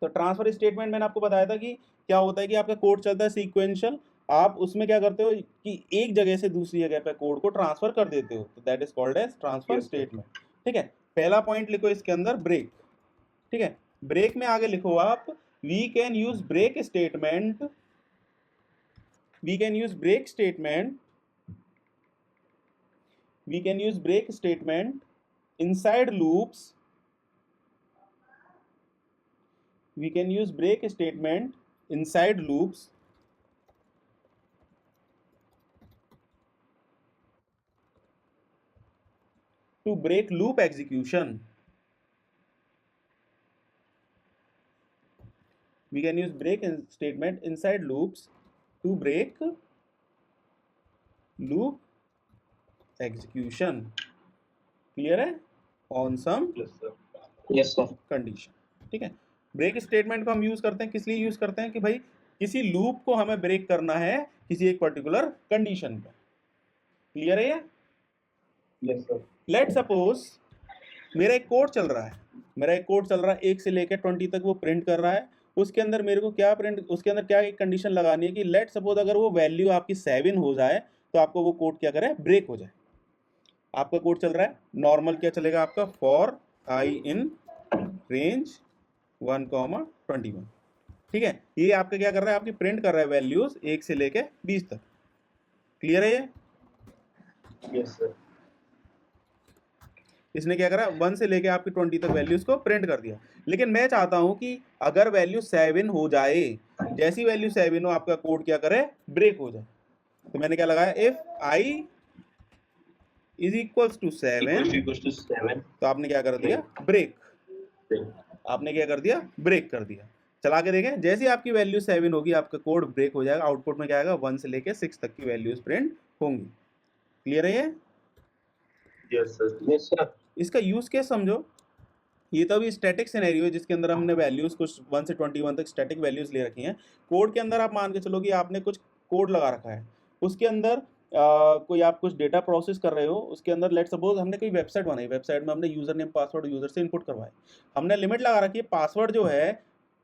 तो ट्रांसफर स्टेटमेंट मैंने आपको बताया था कि क्या होता है कि आपका कोड चलता है सीक्वेंशियल, आप उसमें क्या करते हो कि एक जगह से दूसरी जगह पे कोड को ट्रांसफर कर देते हो, तो that is called as transfer statement, ठीक है। पहला पॉइंट लिखो इसके अंदर ब्रेक, ठीक है। ब्रेक में आगे लिखो आप, we can use break statement, we can use break statement, we can use break statement inside loops, we can use break statement inside loops to break loop execution. We can use break statement inside loops to break loop execution. Clear है? On some yes sir. Condition, ठीक है। Break statement को हम use करते हैं, किस लिए use करते हैं कि भाई किसी लूप को हमें ब्रेक करना है किसी एक पर्टिकुलर कंडीशन पे। क्लियर है ये? Yes sir. लेट सपोज मेरा एक कोड चल रहा है, मेरा एक कोड चल रहा है 1 से लेकर 20 तक वो प्रिंट कर रहा है। उसके अंदर मेरे को क्या प्रिंट, उसके अंदर क्या एक कंडीशन लगानी है कि लेट सपोज अगर वो वैल्यू आपकी 7 हो जाए तो आपको वो कोड क्या करे, ब्रेक हो जाए। आपका कोड चल रहा है नॉर्मल, क्या चलेगा आपका, फॉर आई इन रेंज 1,21, ठीक है। ये आपका क्या कर रहा है, आपकी प्रिंट कर रहा है वैल्यूज 1 से लेके 20 तक। क्लियर है ये? Yes sir. इसने क्या करा, 1 से लेके आपकी 20 तक वैल्यूज को प्रिंट कर दिया। लेकिन मैं चाहता हूं कि अगर वैल्यू 7 हो जाए, जैसी वैल्यू 7 हो आपका कोड क्या करे, ब्रेक हो जाए। तो मैंने क्या लगाया, if i is equals to 7, तो आपने क्या कर दिया, ब्रेक। आपने क्या कर दिया, ब्रेक कर दिया। चला के देखें, जैसे आपकी वैल्यू 7 होगी आपका कोड ब्रेक हो जाएगा। आउटपुट में क्या आएगा, 1 से लेके 6 तक की वैल्यूज प्रिंट होंगी। क्लियर है ये? Yes sir. Yes sir. इसका यूज केस समझो। ये तो अभी स्टैटिक सिनेरियो है जिसके अंदर हमने वैल्यूज कुछ 1 से 21 तक स्टैटिक वैल्यूज ले रखी हैं। कोड के अंदर आप मान के चलो कि आपने कुछ कोड लगा रखा है, उसके अंदर कोई आप कुछ डेटा प्रोसेस कर रहे हो, उसके अंदर लेट सपोज हमने कोई वेबसाइट बनाई, वेबसाइट में हमने यूजर नेम पासवर्ड यूजर से इनपुट करवाए। हमने लिमिट लगा रखी है, पासवर्ड जो है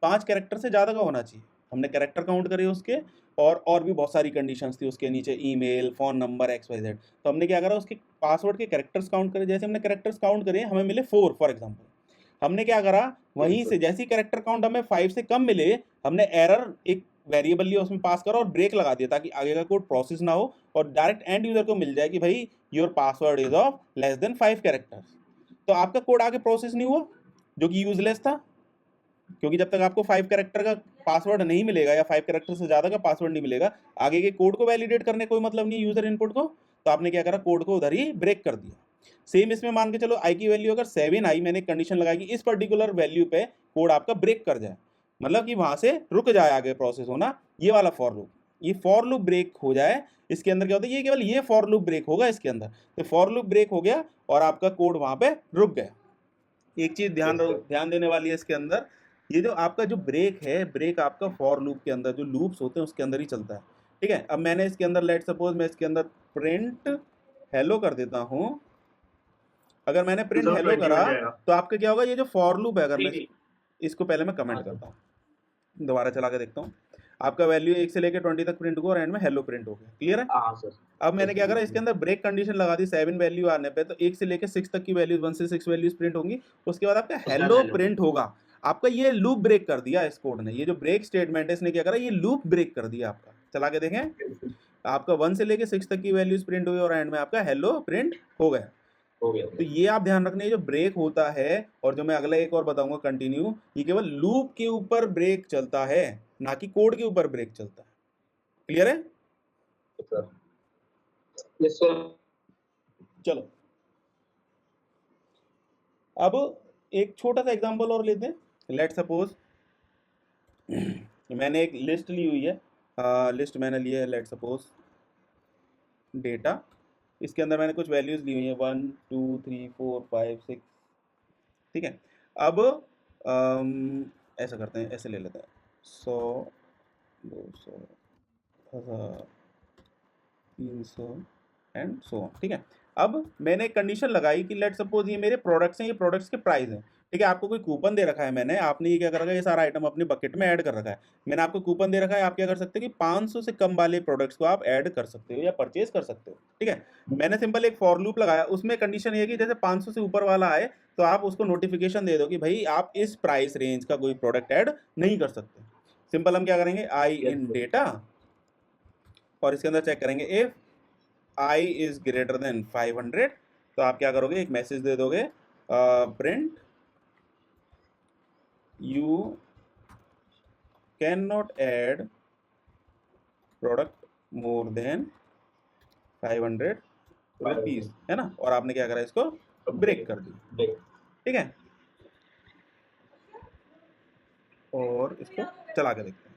5 कैरेक्टर से ज़्यादा का होना चाहिए। हमने कैरेक्टर काउंट करे उसके, और भी बहुत सारी कंडीशंस थी उसके नीचे, ईमेल, फ़ोन नंबर, XYZ। तो हमने क्या करा, उसके पासवर्ड के कैरेक्टर्स काउंट करे। जैसे हमने कैरेक्टर्स काउंट करे, हमें मिले 4 फॉर एग्जांपल। हमने क्या करा, वहीं से जैसे ही कैरेक्टर काउंट हमें 5 से कम मिले, हमने एरर एक वेरिएबल लिया, उसमें पास करा और ब्रेक लगा दिया, ताकि आगे का कोड प्रोसेस ना हो और डायरेक्ट एंड यूजर को मिल जाए कि भाई your password is of less than 5 characters. तो आपका कोड आगे प्रोसेस नहीं हुआ, जो कि यूजलेस था, क्योंकि जब तक आपको 5 कैरेक्टर का पासवर्ड नहीं मिलेगा या 5 कैरेक्टर से ज़्यादा का पासवर्ड नहीं मिलेगा, आगे के कोड को वैलिडेट करने कोई मतलब नहीं है यूजर इनपुट को। तो आपने क्या करा, कोड को उधर ही ब्रेक कर दिया। सेम इसमें मान के चलो आई की वैल्यू अगर 7 आई, मैंने कंडीशन लगाई कि इस पर्टिकुलर वैल्यू पे कोड आपका ब्रेक कर जाए, मतलब कि वहां से रुक जाए आगे प्रोसेस होना, ये वाला फॉर लूप, ये फॉर लूप ब्रेक हो जाए। इसके अंदर क्या होता है, ये केवल ये फॉर लूप ब्रेक होगा इसके अंदर। तो फॉर लूप ब्रेक हो गया और आपका कोड वहां पे रुक गया। एक चीज ध्यान देने वाली है इसके अंदर, ये जो आपका जो ब्रेक है, ब्रेक आपका फॉर लूप के अंदर, जो लूप्स होते हैं उसके अंदर ही चलता है। ठीक है, अब मैंने इसके अंदर लेट सपोज मैं इसके अंदर प्रिंट हेलो कर देता हूं। अगर मैंने प्रिंट सर हेलो 20 करा हो जाएगा। तो आपका क्या होगा, ये जो फॉर लूप है, अगर मैं ठीक इसको पहले मैं कमेंट करता हूँ, दोबारा चला के देखता हूँ, आपका वैल्यू 1 से लेकर 20 तक प्रिंट हुआ और एंड में हेलो प्रिंट हो गया। क्लियर है? हाँ सर। अब मैंने क्या करा, इसके अंदर ब्रेक कंडीशन लगा दी 7 वैल्यू आने पे, तो 1 से लेकर 6 तक की वैल्यूज, 1 से 6 वैल्यूज प्रिंट होंगी। उसके बाद आपका हेलो hello। प्रिंट होगा। आपका ये लूप ब्रेक कर दिया इस कोड ने, ये जो ब्रेक स्टेटमेंट है इसने क्या करा, ये लूप ब्रेक कर दिया आपका। चला के देखें, आपका 1 से लेकर 6 तक की वैल्यूज प्रिंट हुई और एंड में आपका हेलो प्रिंट हो गया। हो गया। तो ये आप ध्यान रखना, जो ब्रेक होता है, और जो मैं अगला एक और बताऊंगा कंटिन्यू, ये केवल लूप के ऊपर ब्रेक चलता है, ना कि कोड के ऊपर ब्रेक चलता है। क्लियर है? Yes sir. चलो अब एक छोटा सा एग्जांपल और लेते हैं। लेट सपोज मैंने एक लिस्ट ली हुई है, लिस्ट मैंने ली है, लेट सपोज डेटा। इसके अंदर मैंने कुछ वैल्यूज ली हुई है 1 2 3 4 5 6। ठीक है, अब ऐसा करते हैं, ऐसे ले लेते हैं 100 200 1000 300 एंड सो ऑन। ठीक है, अब मैंने एक कंडीशन लगाई कि लेट सपोज ये मेरे प्रोडक्ट्स हैं, ये प्रोडक्ट्स के प्राइस हैं। ठीक है, आपको कोई कूपन दे रखा है मैंने, आपने ये क्या कर रखा है, ये सारा आइटम अपनी बकेट में ऐड कर रखा है। मैंने आपको कूपन दे रखा है, आप क्या कर सकते हो कि 500 से कम वाले प्रोडक्ट्स को आप ऐड कर सकते हो या परचेज कर सकते हो। ठीक है, मैंने सिंपल एक फॉर लूप लगाया, उसमें कंडीशन ये कि जैसे 500 से ऊपर वाला आए तो आप उसको नोटिफिकेशन दे दो कि भाई आप इस प्राइस रेंज का कोई प्रोडक्ट ऐड नहीं कर सकते। सिंपल हम क्या करेंगे, आई इन डेटा, और इसके अंदर चेक करेंगे if i is greater than 500, तो आप क्या करोगे, एक मैसेज दे दोगे, print you can not add product more than 500 rupees, है ना। और आपने क्या करा, इसको ब्रेक कर दिया। ठीक है, और इसको चला के देखते हैं।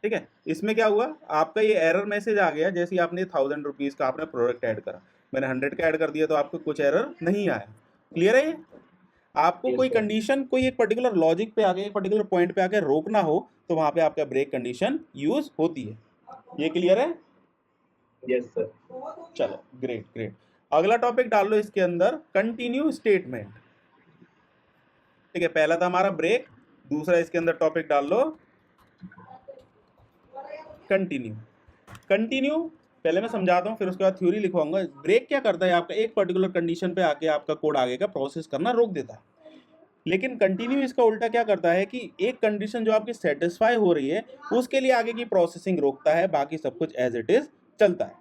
ठीक है, इसमें क्या हुआ, आपका ये एरर मैसेज आ गया जैसे ही आपने 1000 रुपीज़ का आपने प्रोडक्ट ऐड करा। मैंने 100 का ऐड कर दिया तो आपको कुछ एरर नहीं आया। क्लियर है ये? आपको कोई कंडीशन, कोई एक पर्टिकुलर लॉजिक पे आके, एक पर्टिकुलर पॉइंट पे आके रोकना हो तो वहां पे आपका ब्रेक कंडीशन यूज होती है। ये क्लियर है? Yes sir. चलो ग्रेट ग्रेट। अगला टॉपिक डाल लो इसके अंदर, कंटिन्यू स्टेटमेंट। ठीक है, पहला था हमारा ब्रेक, दूसरा इसके अंदर टॉपिक डाल लो कंटिन्यू। कंटिन्यू पहले मैं समझाता हूँ, फिर उसके बाद थ्योरी लिखवाऊंगा। ब्रेक क्या करता है, आपका एक पर्टिकुलर कंडीशन पे आके आपका कोड आगे का प्रोसेस करना रोक देता है। लेकिन कंटिन्यू इसका उल्टा क्या करता है कि एक कंडीशन जो आपकी सेटिस्फाई हो रही है उसके लिए आगे की प्रोसेसिंग रोकता है, बाकी सब कुछ एज इट इज चलता है।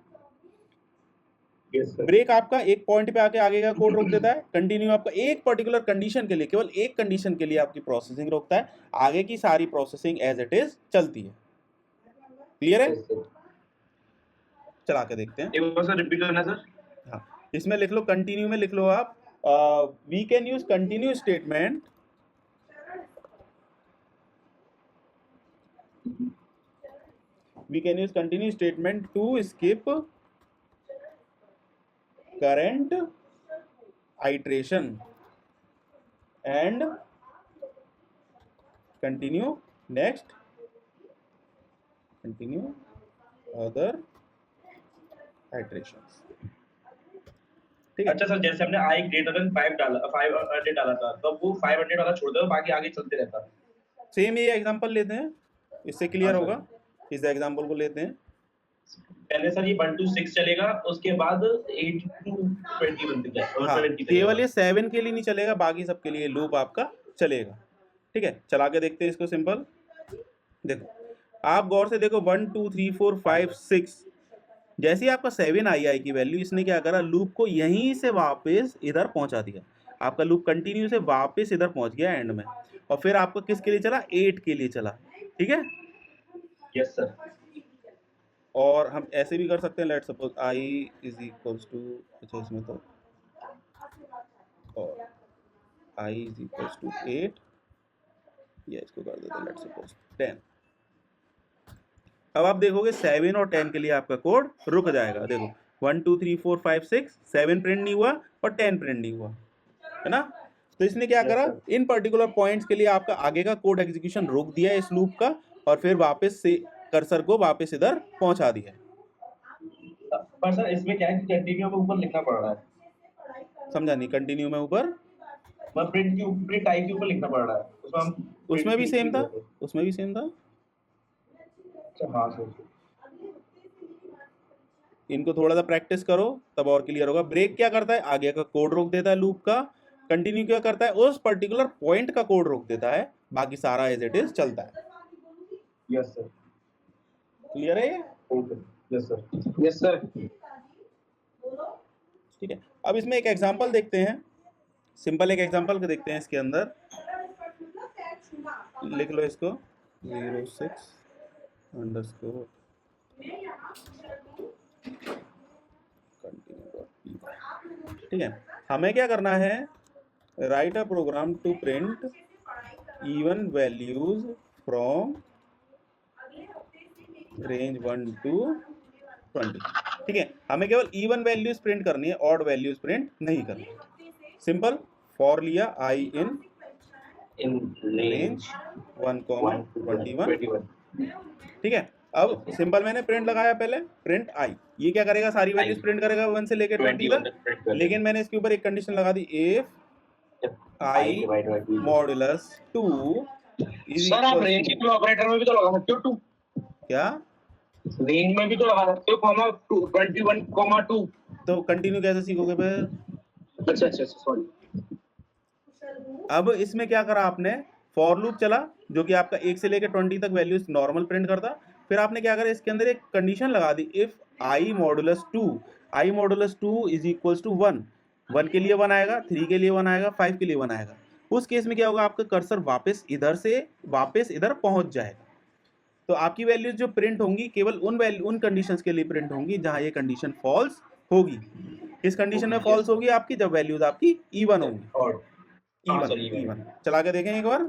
ब्रेक आपका एक पॉइंट पे आके आगे का कोड रोक देता है, कंटिन्यू आपका एक पर्टिकुलर कंडीशन के लिए, केवल एक कंडीशन के लिए आपकी प्रोसेसिंग रोकता है, आगे की सारी प्रोसेसिंग एज इट इज चलती है। क्लियर है? चला के देखते हैं। एक बार सर रिपीट करना सर। हाँ, इसमें लिख लो, कंटिन्यू में लिख लो आप, we can use continue statement to skip current iteration and continue next, continue other iterations। ठीक है, अच्छा सर, जैसे हमने i ग्रेटर देन 5 डाला, 500 डाला था, तो वो 500 वाला छोड़ दो, बाकी आगे चलते रहता। सेम ये एग्जांपल लेते हैं, इससे क्लियर हाँ, होगा। इस एग्जांपल को लेते हैं। पहले सर ये 1 to 6 चलेगा, उसके बाद 8 to 21 तक जाएगा और हाँ, 20 तक केवल जाएगा। ये 7 के लिए नहीं चलेगा, बाकी सब के लिए लूप आपका चलेगा। ठीक है, चला के देखते हैं इसको सिंपल। देखो, आप गौर से देखो 1 2 3 4 5 6, जैसे ही आपका 7 आई की वैल्यू, इसने क्या करा, लूप को यहीं से वापस इधर पहुंचा दिया। आपका लूप कंटिन्यू से वापस इधर पहुंच गया एंड में, और फिर आपका किसके लिए चला, 8 के लिए चला। ठीक है, यस सर। और हम ऐसे भी कर सकते हैं, let suppose i is equals to, अच्छा इसमें तो, और i इज इक्वल्स टू 8, या इसको कर देते हैं लेट सपोज 10। अब आप देखोगे 7 और 10 के लिए आपका कोड रुक जाएगा। देखो 1 2 3 4 5 6, 7 प्रिंट नहीं हुआ और 10 प्रिंट नहीं हुआ, है ना। तो इसने क्या Yes, करा, sir. इन पर्टिकुलर पॉइंट्स के लिए आपका आगे का कोड एग्जीक्यूशन रोक दिया इस लूप का, और फिर वापस से कर्सर को वापस इधर पहुंचा दिया। पर सर इसमें क्या है कि कंटिन्यू में ऊपर लिखना पड़ रहा है। समझा नहीं, कंटिन्यू में ऊपर, मतलब प्रिंट टाइप के ऊपर लिखना पड़ रहा है। उसमें हम उसमें भी print सेम था, की- उसमें भी सेम था। अच्छा हाँ सर। इनको थोड़ा सा प्रैक्टिस करो तब और क्लियर होगा। ब्रेक क्या करता है, आगे का कोड रोक देता है लूप का। कंटिन्यू क्या करता है, उस पर्टिकुलर पॉइंट का कोड रोक देता है, बाकी सारा एज इट इज चलता है। Yes sir. क्लियर है ये? Okay. Yes sir. Yes sir. ठीक है, अब इसमें एक एग्जांपल देखते हैं, सिंपल एक एग्जांपल को देखते हैं। इसके अंदर लिख लो इसको 06 अंडरस्कोर कंटिन्यू। ठीक है, हमें क्या करना है, right a program to print even values from range 1 to 20। ठीक है, हमें केवल इवन वैल्यूज प्रिंट करनी है, ऑड वैल्यूज प्रिंट नहीं करनी। सिंपल, फॉर लिया आई इन रेंज 1, 21। ठीक है, अब सिंपल मैंने प्रिंट लगाया, पहले प्रिंट आई, ये क्या करेगा, सारी वैल्यूज प्रिंट करेगा 1 से लेकर 20 तक। लेकिन मैंने इसके ऊपर एक कंडीशन लगा दी, if i modulus 2 is sir आप रेंज इक्वल के ऑपरेटर में भी तो लगा सकते हो 2, क्या, रेंज में भी तो लगा सकते हो कॉमा 21,2। तो कंटिन्यू कैसे सीखोगे फिर? अच्छा अच्छा सॉरी। अब इसमें क्या करा आपने, फॉर लूप चला जो कि आपका 1 से लेकर 20 तक वैल्यूज नॉर्मल प्रिंट करता। फिर आपने क्या करा, इसके अंदर एक कंडीशन लगा दी, if i modulus 2 is equals to 1। 1 के लिए 1 आएगा, 3 के लिए 1 आएगा, 5 के लिए 1 आएगा। उस केस में क्या होगा, आपका कर्सर वापस इधर से वापस इधर पहुंच जाएगा। तो आपकी वैल्यूज जो प्रिंट होंगी केवल उन कंडीशंस के लिए प्रिंट होंगी जहां ये कंडीशन फॉल्स होगी। इस कंडीशन में फॉल्स होगी आपकी जब वैल्यूज आपकी इवन होंगी। और हाँ सर, इवन चला के देखें एक बार,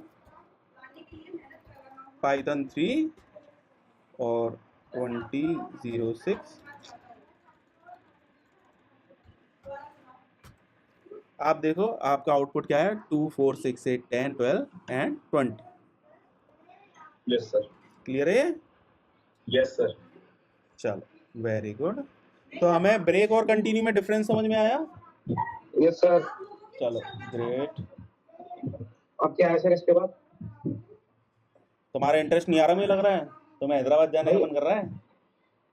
पाइथन 3 और 2006। आप देखो आपका आउटपुट क्या है, 2 4 6 8 10 12 एंड 20। Yes sir. क्लियर है? Yes sir. चलो वेरी गुड। तो हमें ब्रेक और कंटिन्यू में डिफरेंस समझ में आया? Yes sir. चलो ग्रेट। अब क्या है सर इसके बाद? तुम्हारा इंटरेस्ट नहीं आ रहा मुझे लग रहा है, तुम्हें हैदराबाद जाने का मन कर रहा है?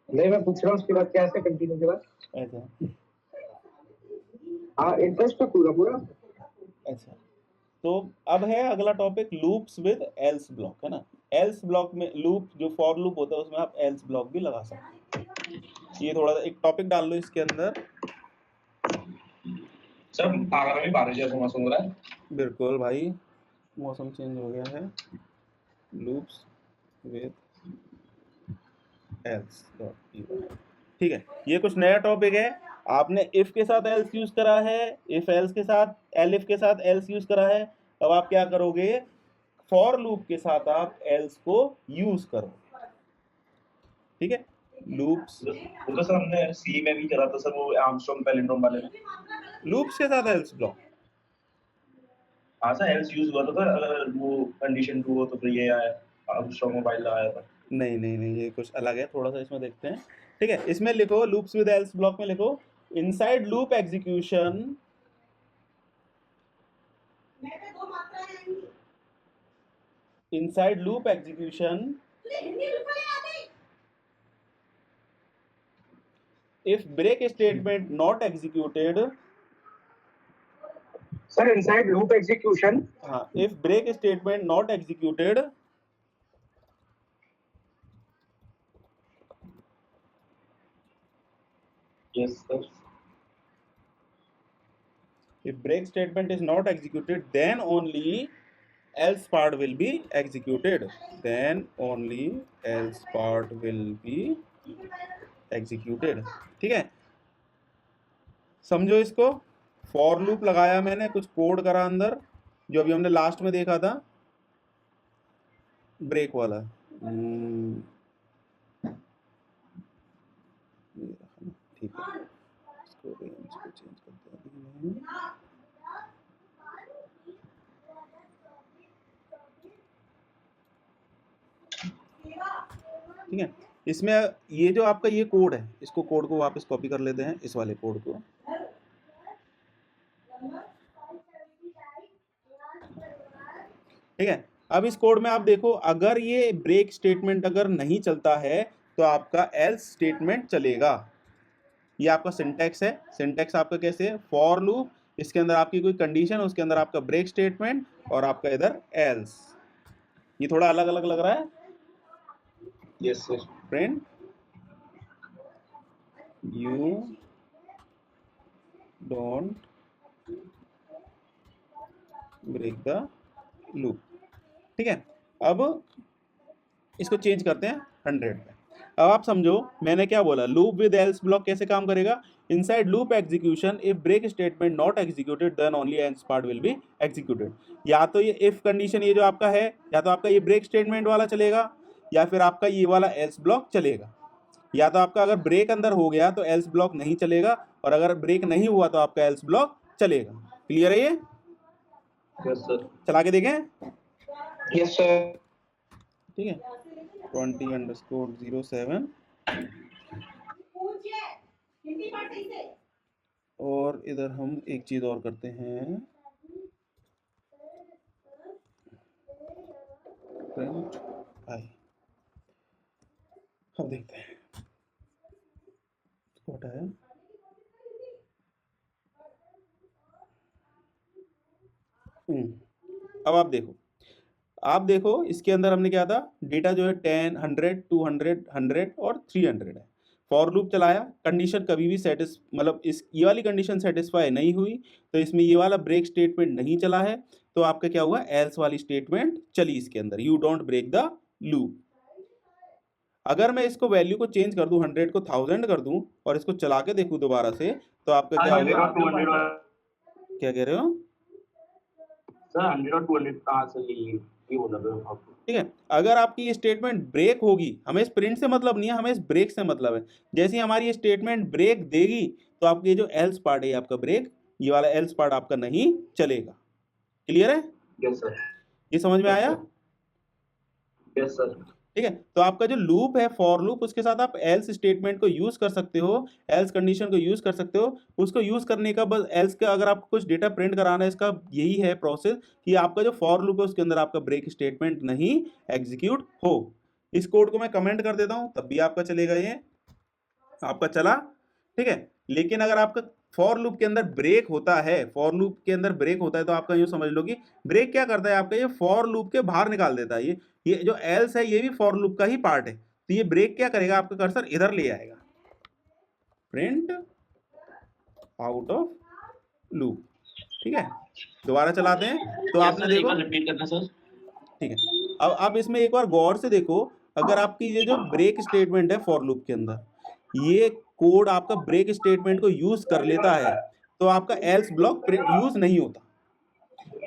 नहीं मैं पूछ रहा हूँ उसके बाद क्या है कंटिन्यू के बाद। अच्छा हाँ इंटरेस्ट तो पूरा पूरा। अच्छा, तो अब है अगला topic, loops with else block, है ना। एल्स ब्लॉक में लूप, जो फॉर लूप होता है उसमें आप एल्स ब्लॉक भी लगा सकते हैं। ये थोड़ा सा एक टॉपिक डाल लो इसके अंदर। सर आगरा में बारिश जैसा मौसम हो रहा है। बिल्कुल भाई, मौसम चेंज हो गया है। लूप्स विद एल्स डॉट, ठीक है, ये कुछ नया टॉपिक है। आपने इफ के साथ एल्स यूज करा है, इफ एल्स के साथ एलिफ के साथ एल्स यूज करा है। अब आप क्या करोगे, फॉर लूप के साथ आप एल्स को यूज करो। ठीक है, लूप्स, वो तो सर हमने सी में भी करा था सर, वो आर्मस्ट्रॉन्ग पैलिंड्रोम वाले में। लूप्स के साथ एल्स ब्लॉक। हाँ सर, एल्स यूज हुआ था सर, अगर वो कंडीशन ट्रू हो तो फिर ये आया, आर्मस्ट्रॉन्ग मोबाइल आया था। नहीं नहीं नहीं, ये कुछ अलग है, थोड़ा सा इसमें देखते हैं। ठीक है, इसमें लिखो लूप्स विद एल्स ब्लॉक में लिखो, inside loop execution inside loop execution, if break statement not executed, sir inside loop execution, हाँ, if break statement not executed, Yes, sir. if break statement is not executed, then only else part will be executed. Then only else part will be executed. ठीक है, समझो इसको। For loop लगाया मैंने, कुछ code करा अंदर, जो अभी हमने लास्ट में देखा था ब्रेक वाला। ठीक है, इसको रेंज को चेंज करते हैं। ठीक है, इसमें ये जो आपका ये कोड है, इसको कोड को वापस कॉपी कर लेते हैं, इस वाले कोड को। ठीक है, अब इस कोड में आप देखो, अगर ये ब्रेक स्टेटमेंट अगर नहीं चलता है तो आपका एल्स स्टेटमेंट चलेगा। ये आपका सिंटैक्स है। सिंटैक्स आपका कैसे है, फॉर लूप, इसके अंदर आपकी कोई कंडीशन, उसके अंदर आपका ब्रेक स्टेटमेंट और आपका इधर एल्स। ये थोड़ा अलग अलग लग रहा है Yes, sir. Friend. You don't break the loop. ठीक है, अब इसको चेंज करते हैं 100 पे। अब आप समझो मैंने क्या बोला, लूप विद एल्स ब्लॉक कैसे काम करेगा। Inside loop execution, if break statement not executed then only else part will be executed. या तो ये इफ कंडीशन ये जो आपका है, या तो आपका ये ब्रेक स्टेटमेंट वाला चलेगा, या फिर आपका ये वाला एल्स ब्लॉक चलेगा। या तो आपका अगर ब्रेक अंदर हो गया तो एल्स ब्लॉक नहीं चलेगा, और अगर ब्रेक नहीं हुआ तो आपका एल्स ब्लॉक चलेगा। क्लियर है ये? Yes, sir. चला के देखें। Yes sir. ठीक है, 20_07 और इधर हम एक चीज और करते हैं, प्रिंट आई। अब देखते हैं इसको हटाया। अब आप देखो इसके अंदर हमने क्या था, डेटा जो है 10, 100, 200, 100 और 300 है। फॉर लूप चलाया, कंडीशन कभी भी मतलब इस ये वाली कंडीशन सेटिस्फाई नहीं हुई, तो इसमें ये वाला ब्रेक स्टेटमेंट नहीं चला है, तो आपका क्या हुआ, एल्स वाली स्टेटमेंट चली इसके अंदर, you don't break the loop. अगर मैं इसको वैल्यू को चेंज कर दूं, 100 को 1000 कर दूं और इसको चला के देखूं दोबारा से, तो आपका क्या होगा, 200 क्या कह रहे हो सर? 100 और 200 कहाँ से लिए? ये बोला था आपको। ठीक है, अगर आपकी ये स्टेटमेंट ब्रेक होगी, हमें स्प्रिंट से मतलब नहीं है, हमें इस ब्रेक से मतलब है। जैसे ही हमारी ये स्टेटमेंट ब्रेक देगी तो आपके जो एल्स पार्ट है आपका ब्रेक, ये वाला एल्स पार्ट आपका नहीं चलेगा। क्लियर है? Yes sir. ये समझ में आया? Yes sir. ठीक है, तो आपका जो लूप है फॉर लूप, उसके साथ आप एल्स स्टेटमेंट को यूज कर सकते हो, एल्स कंडीशन को यूज कर सकते हो। उसको यूज करने का बस एल्स का अगर आपको कुछ डेटा प्रिंट कराना है, इसका यही है प्रोसेस कि आपका जो फॉर लूप है उसके अंदर आपका ब्रेक स्टेटमेंट नहीं एग्जीक्यूट हो। इस कोड को मैं कमेंट कर देता हूं, तब भी आपका चलेगा, ये आपका चला। ठीक है, लेकिन अगर आपका फॉर लूप के अंदर ब्रेक होता है, फॉर लूप के अंदर ब्रेक होता है, तो आपका यूँ समझ लो कि ब्रेक क्या करता है, आपका ये फॉर लूप के बाहर निकाल देता है। ये जो एल्स है ये भी फॉर लूप का ही पार्ट है। तो ये ब्रेक क्या करेगा, आपका कर्सर इधर ले आएगा, प्रिंट आउट ऑफ लूप। ठीक है, दोबारा चलाते हैं तो आपने देखो, रिपीट करना सर। ठीक है, अब आप इसमें एक बार गौर से देखो, अगर आपकी ये जो ब्रेक स्टेटमेंट है फॉर लूप के अंदर, ये कोड आपका ब्रेक स्टेटमेंट को यूज कर लेता है, तो आपका एल्स ब्लॉक यूज नहीं होता।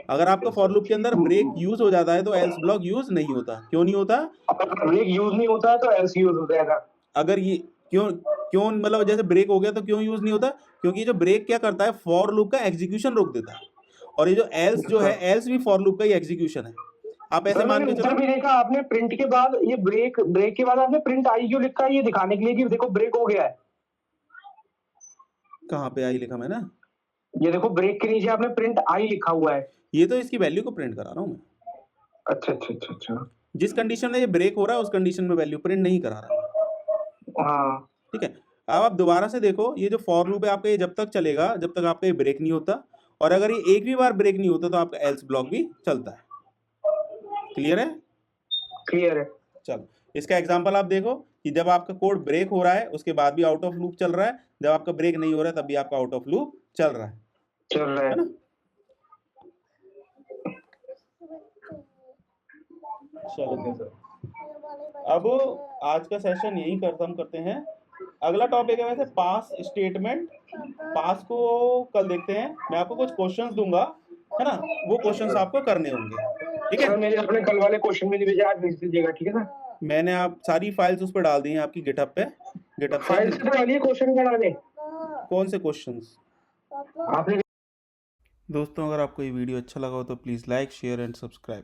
अगर आपका फॉर लूप के अंदर ब्रेक यूज हो जाता है तो एल्स ब्लॉक यूज नहीं होता। क्यों नहीं होता? अगर ब्रेक यूज नहीं होता है तो एल्स यूज हो जाएगा। अगर ये क्यों मतलब जैसे ब्रेक हो गया तो क्यों यूज नहीं होता? क्योंकि जो ब्रेक क्या करता है, फॉर लूप का एग्जीक्यूशन रोक देता है, और ये जो एल्स जो है, एल्स भी फॉर लूप का ही एग्जीक्यूशन है। आप ऐसे मान के चलो, भी देखा आपने प्रिंट के बाद, ये ब्रेक के बाद आपने प्रिंट आई क्यों लिखा है, ये दिखाने के लिए कि देखो ब्रेक हो गया है। कहाँ पे आई लिखा मैंने? ये देखो ब्रेक के नीचे आपने प्रिंट आई लिखा हुआ है। ये तो इसकी वैल्यू को प्रिंट करा रहा हूँ मैं। अच्छा अच्छा अच्छा अच्छा। जिस कंडीशन में ये ब्रेक हो रहा है उस कंडीशन में वैल्यू प्रिंट नहीं करा रहा। हाँ ठीक है, अब आप दोबारा से देखो, ये जो फॉर लूप है आपका ये जब तक चलेगा जब तक आपका ये ब्रेक नहीं होता, और अगर ये एक भी बार ब्रेक नहीं होता तो आपका एल्स ब्लॉक भी चलता है। क्लियर है? क्लियर है। चलो इसका एग्जांपल आप देखो कि जब आपका कोड ब्रेक हो रहा है उसके बाद भी आउट ऑफ लूप चल रहा है, जब आपका ब्रेक नहीं हो रहा है तब भी आपका आउट ऑफ लूप चल रहा है। चल रहा है है। ना? चलो अब आज का सेशन यही खत्म करते हैं। अगला टॉपिक है वैसे पास स्टेटमेंट। पास को कल देखते हैं, मैं आपको कुछ क्वेश्चंस दूंगा, है ना, वो क्वेश्चंस आपको करने होंगे। ठीक सर है, मेरे अपने कल वाले क्वेश्चन में भेजे, आज भेज दीजिएगा, ठीक है सर? मैंने आप सारी फाइल्स उस पर डाल दी हैं आपकी गिटहब पे। गिटहब फाइल से डालिए क्वेश्चन का डाले। कौन से क्वेश्चंस? आपने दोस्तों अगर आपको ये वीडियो अच्छा लगा हो तो please like share and subscribe.